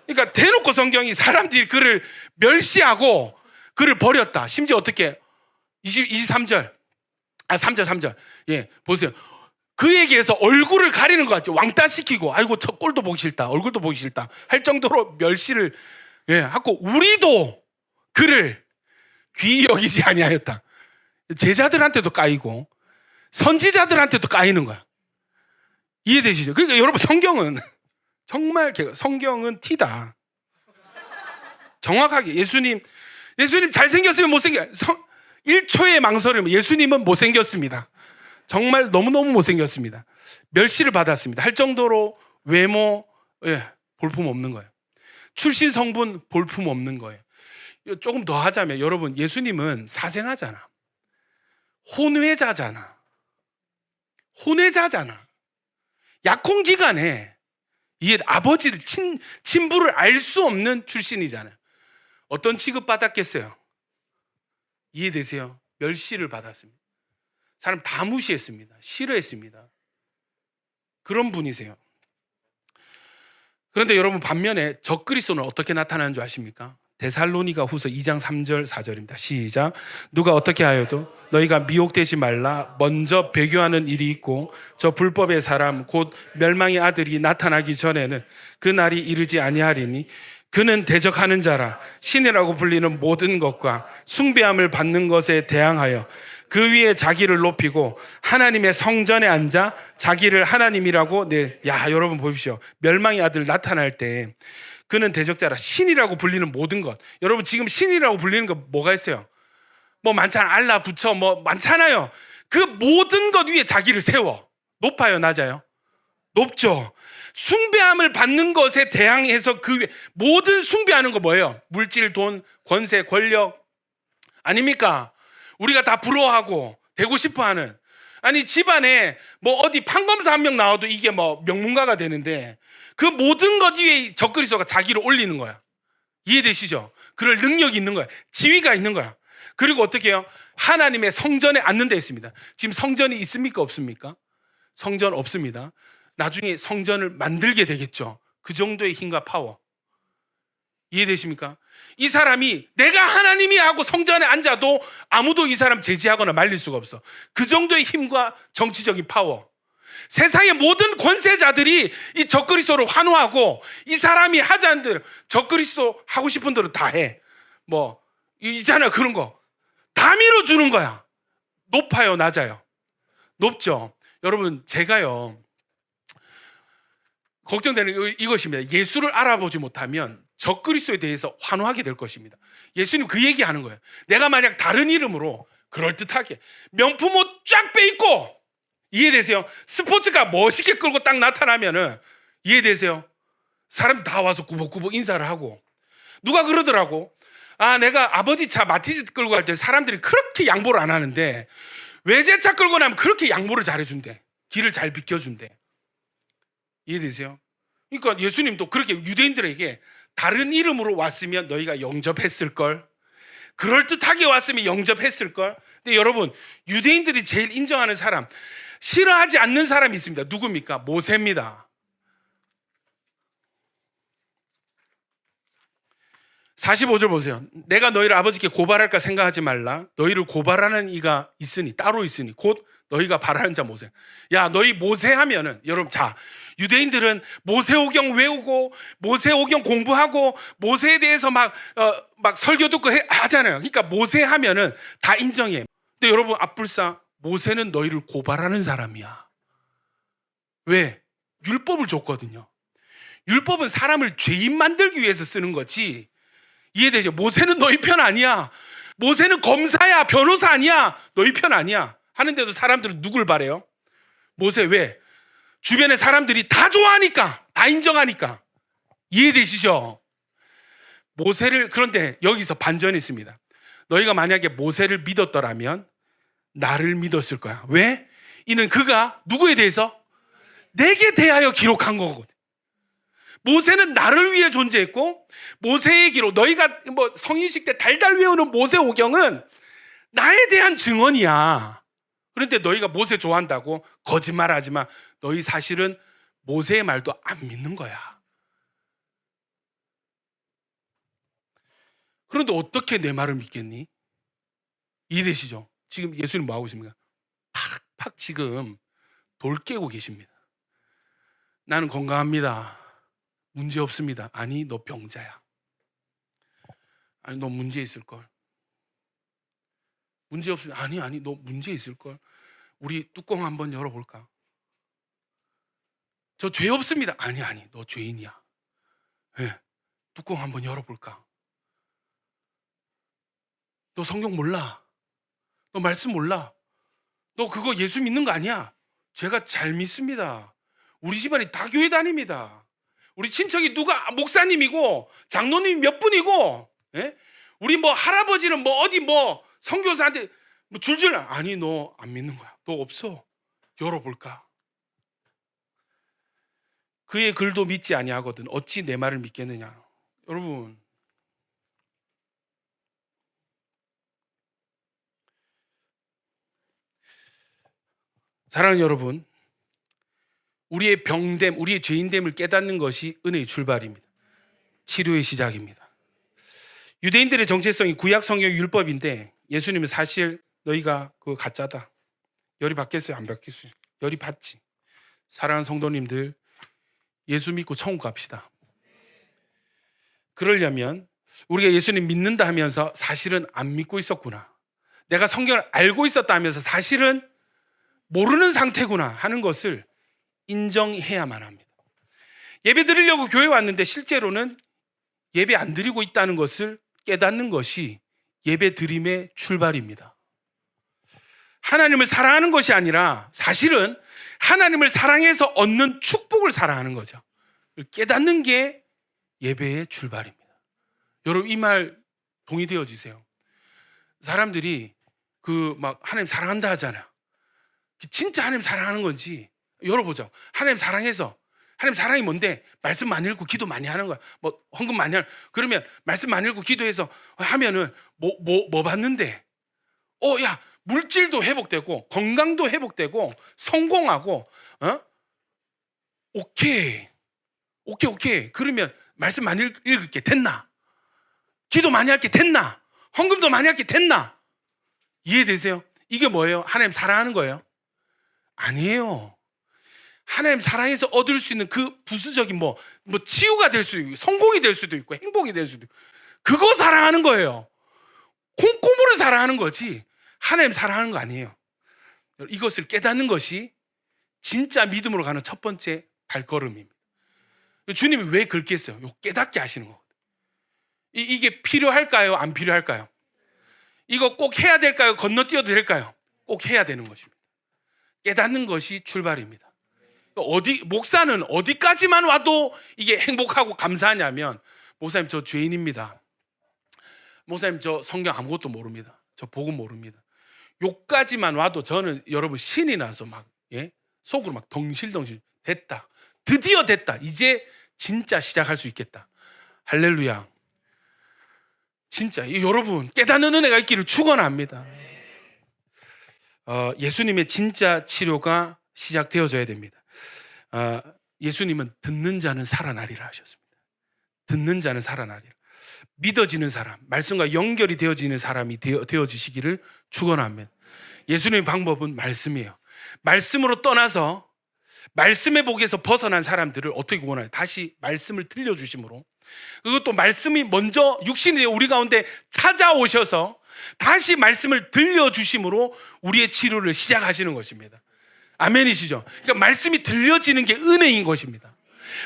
그러니까 대놓고 성경이 사람들이 그를 멸시하고 그를 버렸다. 심지어 어떻게 23절 3절 예 보세요. 그에게서 얼굴을 가리는 것 같죠. 왕따시키고 아이고 저 꼴도 보기 싫다 얼굴도 보기 싫다 할 정도로 멸시를 하고 우리도 그를 귀히 여기지 아니하였다. 제자들한테도 까이고 선지자들한테도 까이는 거야. 이해되시죠? 그러니까 여러분 성경은 정말 성경은 티다. 정확하게 예수님 잘생겼으면 못생겨 1초의 망설임. 예수님은 못생겼습니다. 정말 너무너무 못생겼습니다. 멸시를 받았습니다. 할 정도로 외모 볼품 없는 거예요. 출신 성분 볼품 없는 거예요. 조금 더 하자면 여러분 예수님은 사생아잖아. 혼외자잖아. 약혼 기간에 이 아버지를 친부를 알 수 없는 출신이잖아요. 어떤 취급 받았겠어요? 이해되세요? 멸시를 받았습니다. 사람 다 무시했습니다. 싫어했습니다. 그런 분이세요. 그런데 여러분, 반면에 적그리스도는 어떻게 나타나는 줄 아십니까? 데살로니가 후서 2장 3절 4절입니다. 시작. 누가 어떻게 하여도 너희가 미혹되지 말라. 먼저 배교하는 일이 있고 저 불법의 사람 곧 멸망의 아들이 나타나기 전에는 그 날이 이르지 아니하리니 그는 대적하는 자라. 신이라고 불리는 모든 것과 숭배함을 받는 것에 대항하여 그 위에 자기를 높이고 하나님의 성전에 앉아 자기를 하나님이라고. 야, 여러분 보십시오. 멸망의 아들 나타날 때 그는 대적자라. 신이라고 불리는 모든 것. 여러분, 지금 신이라고 불리는 거 뭐가 있어요? 뭐 많잖아. 알라, 부처, 뭐 많잖아요. 그 모든 것 위에 자기를 세워. 높아요, 낮아요? 높죠. 숭배함을 받는 것에 대항해서 그 위에 모든 숭배하는 거 뭐예요? 물질, 돈, 권세, 권력 아닙니까? 우리가 다 부러워하고 되고 싶어하는. 아니, 집안에 뭐 어디 판검사 한 명 나와도 이게 뭐 명문가가 되는데 그 모든 것 위에 적그리스도가 자기를 올리는 거야. 이해되시죠? 그럴 능력이 있는 거야. 지위가 있는 거야. 그리고 어떻게 해요? 하나님의 성전에 앉는 데 있습니다. 지금 성전이 있습니까? 없습니까? 성전 없습니다. 나중에 성전을 만들게 되겠죠. 그 정도의 힘과 파워. 이해되십니까? 이 사람이 내가 하나님이 하고 성전에 앉아도 아무도 이 사람 제지하거나 말릴 수가 없어. 그 정도의 힘과 정치적인 파워. 세상의 모든 권세자들이 이 적그리스도를 환호하고 이 사람이 하자는 대로 적그리스도 하고 싶은 대로 다 해. 뭐 있잖아요. 그런 거 다 밀어주는 거야. 높아요, 낮아요? 높죠. 여러분, 제가요 걱정되는 이것입니다. 예수를 알아보지 못하면 적그리스도에 대해서 환호하게 될 것입니다. 예수님 그 얘기하는 거예요. 내가 만약 다른 이름으로 그럴듯하게 명품 옷 쫙 빼입고, 이해되세요? 스포츠카 멋있게 끌고 딱 나타나면은, 이해되세요? 사람 다 와서 구벅구벅 인사를 하고. 누가 그러더라고. 아, 내가 아버지 차 마티즈 끌고 갈 때 사람들이 그렇게 양보를 안 하는데 외제차 끌고 나면 그렇게 양보를 잘해준대. 길을 잘 비켜준대. 이해되세요? 그러니까 예수님도 그렇게 유대인들에게 다른 이름으로 왔으면 너희가 영접했을걸, 그럴듯하게 왔으면 영접했을걸. 근데 여러분, 유대인들이 제일 인정하는 사람, 싫어하지 않는 사람이 있습니다. 누굽니까? 모세입니다. 45절 보세요. 내가 너희를 아버지께 고발할까 생각하지 말라. 너희를 고발하는 이가 있으니, 따로 있으니 곧 너희가 바라는 자 모세. 야, 너희 모세 하면은, 여러분, 자, 유대인들은 모세오경 외우고 모세오경 공부하고 모세에 대해서 막 설교 듣고 하잖아요. 그러니까 모세 하면은 다 인정해. 근데 여러분, 앞불사 모세는 너희를 고발하는 사람이야. 왜? 율법을 줬거든요. 율법은 사람을 죄인 만들기 위해서 쓰는 거지. 이해되죠? 모세는 너희 편 아니야. 모세는 검사야, 변호사 아니야. 너희 편 아니야. 하는데도 사람들은 누굴 바래요? 모세. 왜? 주변의 사람들이 다 좋아하니까, 다 인정하니까. 이해되시죠? 모세를, 그런데 여기서 반전이 있습니다. 너희가 만약에 모세를 믿었더라면 나를 믿었을 거야. 왜? 이는 그가 누구에 대해서? 내게 대하여 기록한 거거든. 모세는 나를 위해 존재했고, 모세의 기록, 너희가 뭐 성인식 때 달달 외우는 모세오경은 나에 대한 증언이야. 그런데 너희가 모세 좋아한다고 거짓말하지 마. 너희 사실은 모세의 말도 안 믿는 거야. 그런데 어떻게 내 말을 믿겠니? 이해되시죠? 지금 예수님 뭐 하고 계십니까? 팍팍 지금 돌 깨고 계십니다. 나는 건강합니다. 문제 없습니다. 아니, 너 병자야. 아니, 너 문제 있을걸. 문제 없으면, 아니, 너 문제 있을걸. 우리 뚜껑 한번 열어볼까? 저 죄 없습니다. 아니, 너 죄인이야. 네, 뚜껑 한번 열어볼까? 너 성경 몰라. 너 말씀 몰라. 너 그거 예수 믿는 거 아니야. 제가 잘 믿습니다. 우리 집안이 다 교회 다닙니다. 우리 친척이 누가 목사님이고 장로님이 몇 분이고, 예? 우리 뭐 할아버지는 뭐 어디 뭐 선교사한테 뭐 줄줄. 아니, 너 안 믿는 거야. 너 없어. 열어볼까? 그의 글도 믿지 아니하거든 어찌 내 말을 믿겠느냐. 여러분, 사랑하는 여러분, 우리의 병됨, 우리의 죄인됨을 깨닫는 것이 은혜의 출발입니다. 치료의 시작입니다. 유대인들의 정체성이 구약 성경 율법인데 예수님은 사실 너희가 그거 가짜다. 열이 받겠어요? 안 받겠어요? 열이 받지. 사랑하는 성도님들, 예수 믿고 천국 갑시다. 그러려면 우리가 예수님 믿는다 하면서 사실은 안 믿고 있었구나, 내가 성경을 알고 있었다 하면서 사실은 모르는 상태구나 하는 것을 인정해야만 합니다. 예배 드리려고 교회 왔는데 실제로는 예배 안 드리고 있다는 것을 깨닫는 것이 예배 드림의 출발입니다. 하나님을 사랑하는 것이 아니라 사실은 하나님을 사랑해서 얻는 축복을 사랑하는 거죠. 깨닫는 게 예배의 출발입니다. 여러분, 이 말 동의되어지세요? 사람들이 막 하나님 사랑한다 하잖아요. 진짜 하나님 사랑하는 건지 열어보죠. 하나님 사랑해서, 하나님 사랑이 뭔데? 말씀 많이 읽고 기도 많이 하는 거야. 뭐 헌금 많이 하는. 그러면 말씀 많이 읽고 기도해서 하면은 뭐 받는데? 야, 물질도 회복되고 건강도 회복되고 성공하고, 오케이. 그러면 말씀 많이 읽을게 됐나? 기도 많이 할게 됐나? 헌금도 많이 할게 됐나? 이해되세요? 이게 뭐예요? 하나님 사랑하는 거예요? 아니에요. 하나님 사랑해서 얻을 수 있는 그 부수적인 뭐 치유가 될 수도 있고 성공이 될 수도 있고 행복이 될 수도 있고, 그거 사랑하는 거예요. 콩고물을 사랑하는 거지 하나님 사랑하는 거 아니에요. 이것을 깨닫는 것이 진짜 믿음으로 가는 첫 번째 발걸음입니다. 주님이 왜 그렇게 했어요? 깨닫게 하시는 거거든요. 이게 필요할까요? 안 필요할까요? 이거 꼭 해야 될까요? 건너뛰어도 될까요? 꼭 해야 되는 것입니다. 깨닫는 것이 출발입니다. 목사는 어디까지만 와도 이게 행복하고 감사하냐면, 목사님 저 죄인입니다. 목사님 저 성경 아무것도 모릅니다. 저 복음 모릅니다. 요까지만 와도 저는 여러분 신이 나서 속으로 막 덩실덩실 됐다. 드디어 됐다. 이제 진짜 시작할 수 있겠다. 할렐루야. 진짜 여러분 깨닫는 은혜가 있기를 축원합니다. 예수님의 진짜 치료가 시작되어져야 됩니다. 예수님은 듣는 자는 살아나리라 하셨습니다. 듣는 자는 살아나리라. 믿어지는 사람, 말씀과 연결이 되어지는 사람이 되어지시기를 축원합니다. 예수님의 방법은 말씀이에요. 말씀으로 떠나서 말씀의 복에서 벗어난 사람들을 어떻게 구원해요? 다시 말씀을 들려주심으로, 그것도 말씀이 먼저 육신이 되어 우리 가운데 찾아오셔서 다시 말씀을 들려주심으로 우리의 치료를 시작하시는 것입니다. 아멘이시죠? 그러니까 말씀이 들려지는 게 은혜인 것입니다.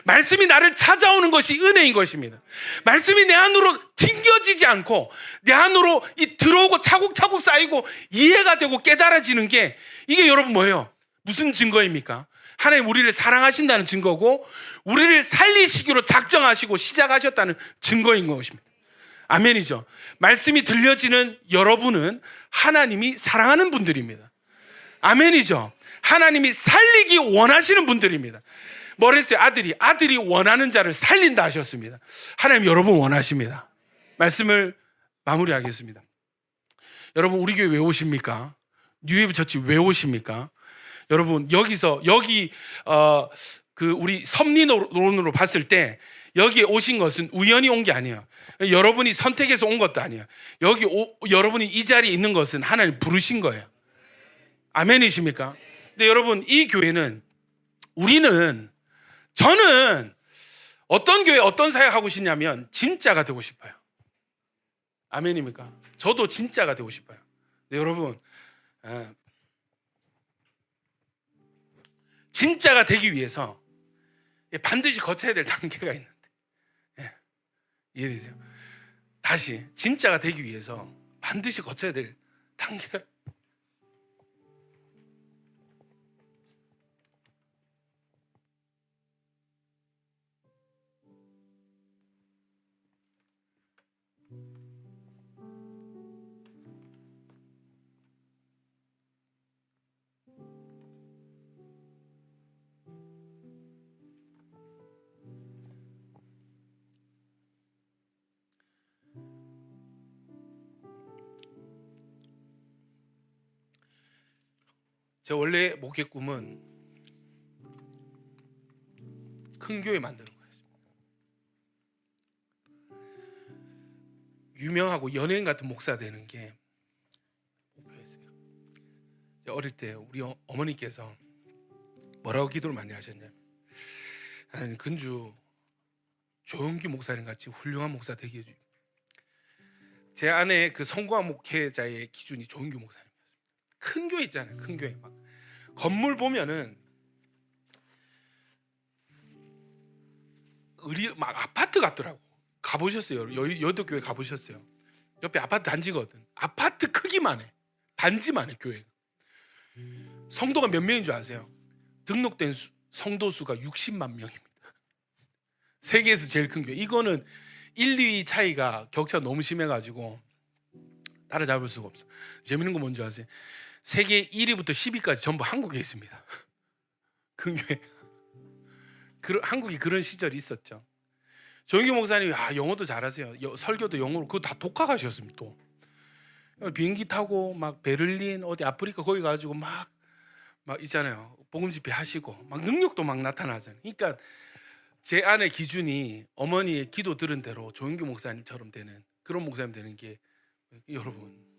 말씀이 나를 찾아오는 것이 은혜인 것입니다. 말씀이 내 안으로 튕겨지지 않고 내 안으로 들어오고 차곡차곡 쌓이고 이해가 되고 깨달아지는 게, 이게 여러분 뭐예요? 무슨 증거입니까? 하나님 우리를 사랑하신다는 증거고 우리를 살리시기로 작정하시고 시작하셨다는 증거인 것입니다. 아멘이죠? 말씀이 들려지는 여러분은 하나님이 사랑하는 분들입니다. 아멘이죠? 하나님이 살리기 원하시는 분들입니다. 뭐랬어요? 아들이 원하는 자를 살린다 하셨습니다. 하나님 여러분 원하십니다. 말씀을 마무리하겠습니다. 여러분 우리 교회 왜 오십니까? 뉴웨이브 처치 왜 오십니까? 여러분 여기 우리 섭리론으로 봤을 때 여기에 오신 것은 우연히 온 게 아니에요. 여러분이 선택해서 온 것도 아니에요. 여러분이 이 자리에 있는 것은 하나님 부르신 거예요. 아멘이십니까? 근데 여러분 이 교회는, 저는 어떤 교회 어떤 사역 하고 싶냐면 진짜가 되고 싶어요. 아멘입니까? 저도 진짜가 되고 싶어요. 근데 여러분 진짜가 되기 위해서 반드시 거쳐야 될 단계가 있는데, 이해되세요? 다시 진짜가 되기 위해서 반드시 거쳐야 될 단계가, 제 원래 목회 꿈은 큰 교회 만드는 거였습니다. 유명하고 연예인 같은 목사 되는 게 목표였어요. 어릴 때 우리 어머니께서 뭐라고 기도를 많이 하셨냐면, 하나님 근주 조용기 목사님 같이 훌륭한 목사 되게 해주고, 제 안에 그 성공한 목회자의 기준이 조용기 목사님이었습니다. 큰 교회 있잖아요. 큰 교회 막 건물 보면은 막 아파트 같더라고. 가보셨어요? 여의도 교회 가보셨어요? 옆에 아파트 단지거든. 아파트 크기만 해. 단지만 해 교회. 성도가 몇 명인 줄 아세요? 등록된 성도 수가 60만 명입니다. 세계에서 제일 큰 교회. 이거는 1, 2위 차이가 격차 너무 심해가지고 따라잡을 수가 없어. 재밌는 거 뭔지 아세요? 세계 1위부터 10위까지 전부 한국에 있습니다. 큰 교회. 한국이 그런 시절이 있었죠. 조영규 목사님이 영어도 잘하세요. 설교도 영어로 그거 다 독학하셨습니다. 또 비행기 타고 막 베를린 어디 아프리카 거기 가지고 막 있잖아요. 복음 집회 하시고 막 능력도 막 나타나잖아요. 그러니까 제 안의 기준이 어머니의 기도 들은 대로 조영규 목사님처럼 되는 그런 목사님 되는 게, 여러분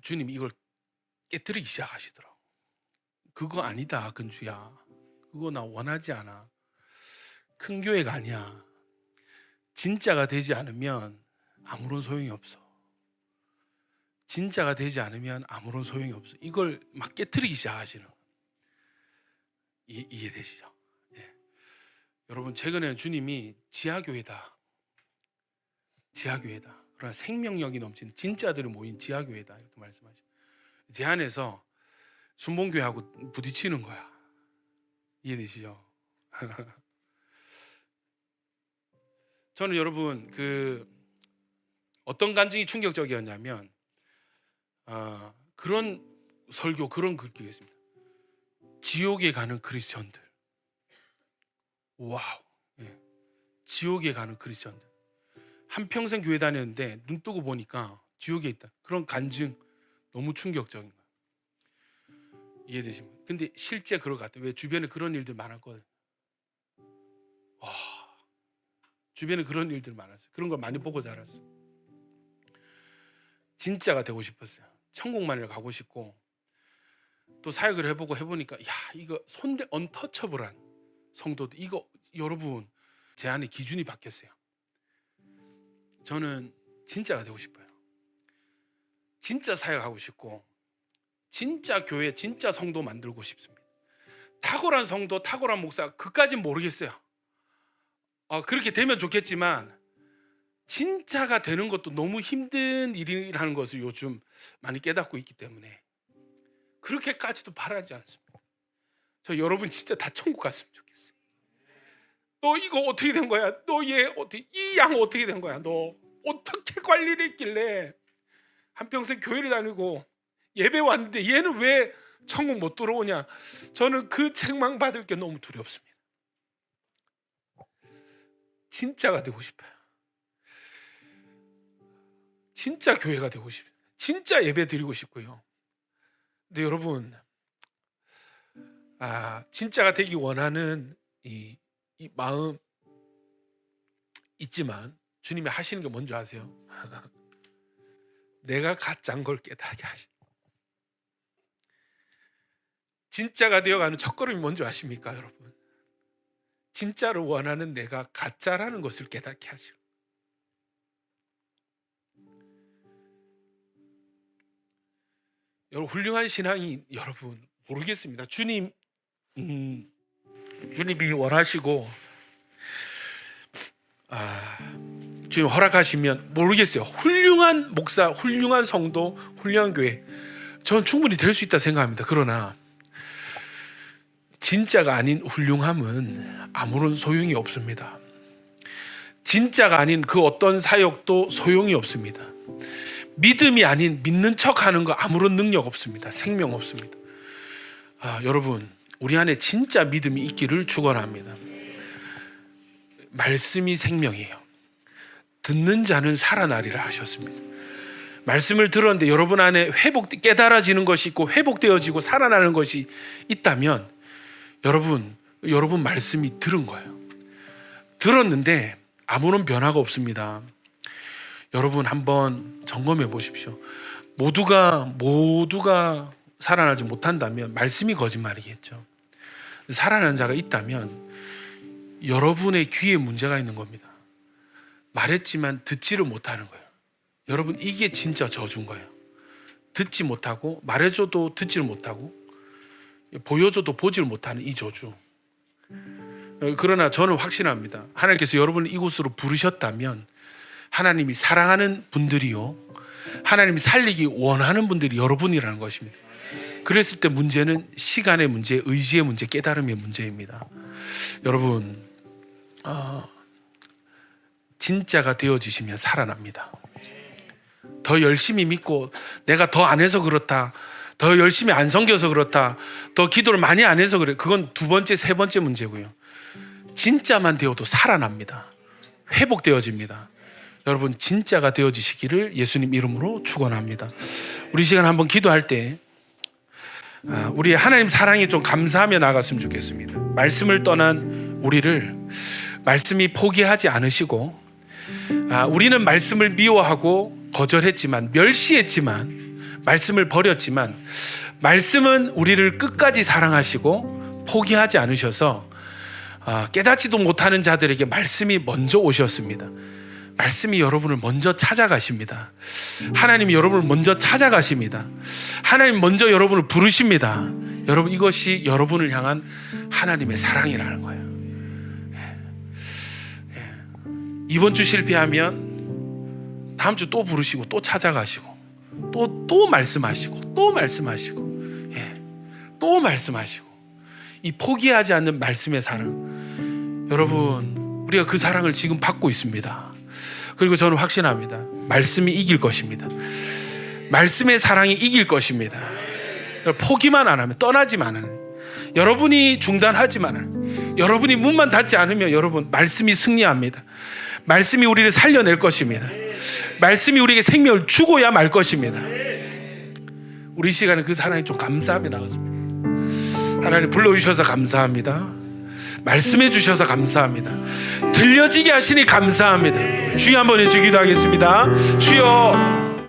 주님이 이걸 깨트리기 시작하시더라고. 그거 아니다 근주야. 그거 나 원하지 않아. 큰 교회가 아니야. 진짜가 되지 않으면 아무런 소용이 없어. 진짜가 되지 않으면 아무런 소용이 없어. 이걸 막 깨트리기 시작하시는. 이해되시죠? 예. 여러분 최근에 주님이 지하교회다. 지하교회다. 그러나 생명력이 넘치는 진짜들이 모인 지하교회다 이렇게 말씀하시죠. 제 안에서 순봉교회하고 부딪히는 거야. 이해되시죠? 저는 여러분 어떤 간증이 충격적이었냐면 그런 설교 그런 글귀가 있습니다. 지옥에 가는 크리스천들. 와우. 예. 지옥에 가는 크리스천들. 한평생 교회 다녔는데 눈 뜨고 보니까 지옥에 있다. 그런 간증 너무 충격적인 거예요. 이해되십니까? 근데 실제 그럴 것 같아요. 왜? 주변에 그런 일들 많았거든요. 주변에 그런 일들 많았어요. 그런 걸 많이 보고 자랐어. 진짜가 되고 싶었어요. 천국만을 가고 싶고, 또 사역을 해보니까 이거 손대 언터처블한 성도들, 이거 여러분 제 안에 기준이 바뀌었어요. 저는 진짜가 되고 싶어요. 진짜 사역하고 싶고, 진짜 교회, 진짜 성도 만들고 싶습니다. 탁월한 성도, 탁월한 목사 그까진 모르겠어요. 그렇게 되면 좋겠지만 진짜가 되는 것도 너무 힘든 일이라는 것을 요즘 많이 깨닫고 있기 때문에 그렇게까지도 바라지 않습니다. 저 여러분 진짜 다 천국 갔으면 좋겠어요. 너 이거 어떻게 된 거야? 너 얘 어떻게, 이 양 어떻게 된 거야? 너 어떻게 관리를 했길래 한평생 교회를 다니고 예배 왔는데 얘는 왜 천국 못 들어오냐? 저는 그 책망 받을 게 너무 두렵습니다. 진짜가 되고 싶어요. 진짜 교회가 되고 싶어요. 진짜 예배 드리고 싶고요. 근데 여러분 진짜가 되기 원하는 이 마음 있지만 주님이 하시는 게 뭔지 아세요? 내가 가짜인 걸 깨닫게 하시. 진짜가 되어가는 첫걸음이 뭔지 아십니까 여러분? 진짜를 원하는 내가 가짜라는 것을 깨닫게 하시고, 여러분 훌륭한 신앙이 여러분 모르겠습니다. 주님이 원하시고 주님 허락하시면 모르겠어요. 훌륭한 목사, 훌륭한 성도, 훌륭한 교회 저는 충분히 될 수 있다 생각합니다. 그러나 진짜가 아닌 훌륭함은 아무런 소용이 없습니다. 진짜가 아닌 그 어떤 사역도 소용이 없습니다. 믿음이 아닌 믿는 척하는 거 아무런 능력 없습니다. 생명 없습니다. 여러분 우리 안에 진짜 믿음이 있기를 축원합니다. 말씀이 생명이에요. 듣는 자는 살아나리라 하셨습니다. 말씀을 들었는데 여러분 안에 깨달아지는 것이 있고 회복되어지고 살아나는 것이 있다면 여러분 말씀이 들은 거예요. 들었는데 아무런 변화가 없습니다. 여러분 한번 점검해 보십시오. 모두가 살아나지 못한다면 말씀이 거짓말이겠죠. 살아난 자가 있다면 여러분의 귀에 문제가 있는 겁니다. 말했지만 듣지를 못하는 거예요. 여러분 이게 진짜 저주인 거예요. 듣지 못하고 말해줘도 듣지를 못하고 보여줘도 보지를 못하는 이 저주. 그러나 저는 확신합니다. 하나님께서 여러분을 이곳으로 부르셨다면 하나님이 사랑하는 분들이요, 하나님이 살리기 원하는 분들이 여러분이라는 것입니다. 그랬을 때 문제는 시간의 문제, 의지의 문제, 깨달음의 문제입니다. 여러분 진짜가 되어지시면 살아납니다. 더 열심히 믿고 내가 더 안 해서 그렇다, 더 열심히 안 섬겨서 그렇다, 더 기도를 많이 안 해서 그래, 그건 두 번째, 세 번째 문제고요. 진짜만 되어도 살아납니다. 회복되어집니다. 여러분 진짜가 되어지시기를 예수님 이름으로 축원합니다. 우리 시간 한번 기도할 때 우리 하나님 사랑이 좀 감사하며 나갔으면 좋겠습니다. 말씀을 떠난 우리를 말씀이 포기하지 않으시고, 우리는 말씀을 미워하고 거절했지만, 멸시했지만, 말씀을 버렸지만 말씀은 우리를 끝까지 사랑하시고 포기하지 않으셔서 깨닫지도 못하는 자들에게 말씀이 먼저 오셨습니다. 말씀이 여러분을 먼저 찾아가십니다. 하나님이 여러분을 먼저 찾아가십니다. 하나님 먼저 여러분을 부르십니다. 여러분 이것이 여러분을 향한 하나님의 사랑이라는 거예요. 이번 주 실패하면 다음 주 또 부르시고 또 찾아가시고 또 말씀하시고 또 말씀하시고 또 말씀하시고, 이 포기하지 않는 말씀의 사랑, 여러분 우리가 그 사랑을 지금 받고 있습니다. 그리고 저는 확신합니다. 말씀이 이길 것입니다. 말씀의 사랑이 이길 것입니다. 포기만 안 하면, 떠나지만 않으면, 여러분이 중단하지만 않으면, 여러분이 문만 닫지 않으면 여러분 말씀이 승리합니다. 말씀이 우리를 살려낼 것입니다. 말씀이 우리에게 생명을 주고야 말 것입니다. 우리 시간에 그 사랑이 좀 감사하며 나갔습니다. 하나님 불러주셔서 감사합니다. 말씀해 주셔서 감사합니다. 들려지게 하시니 감사합니다. 주여 한번 해주기도 하겠습니다. 주여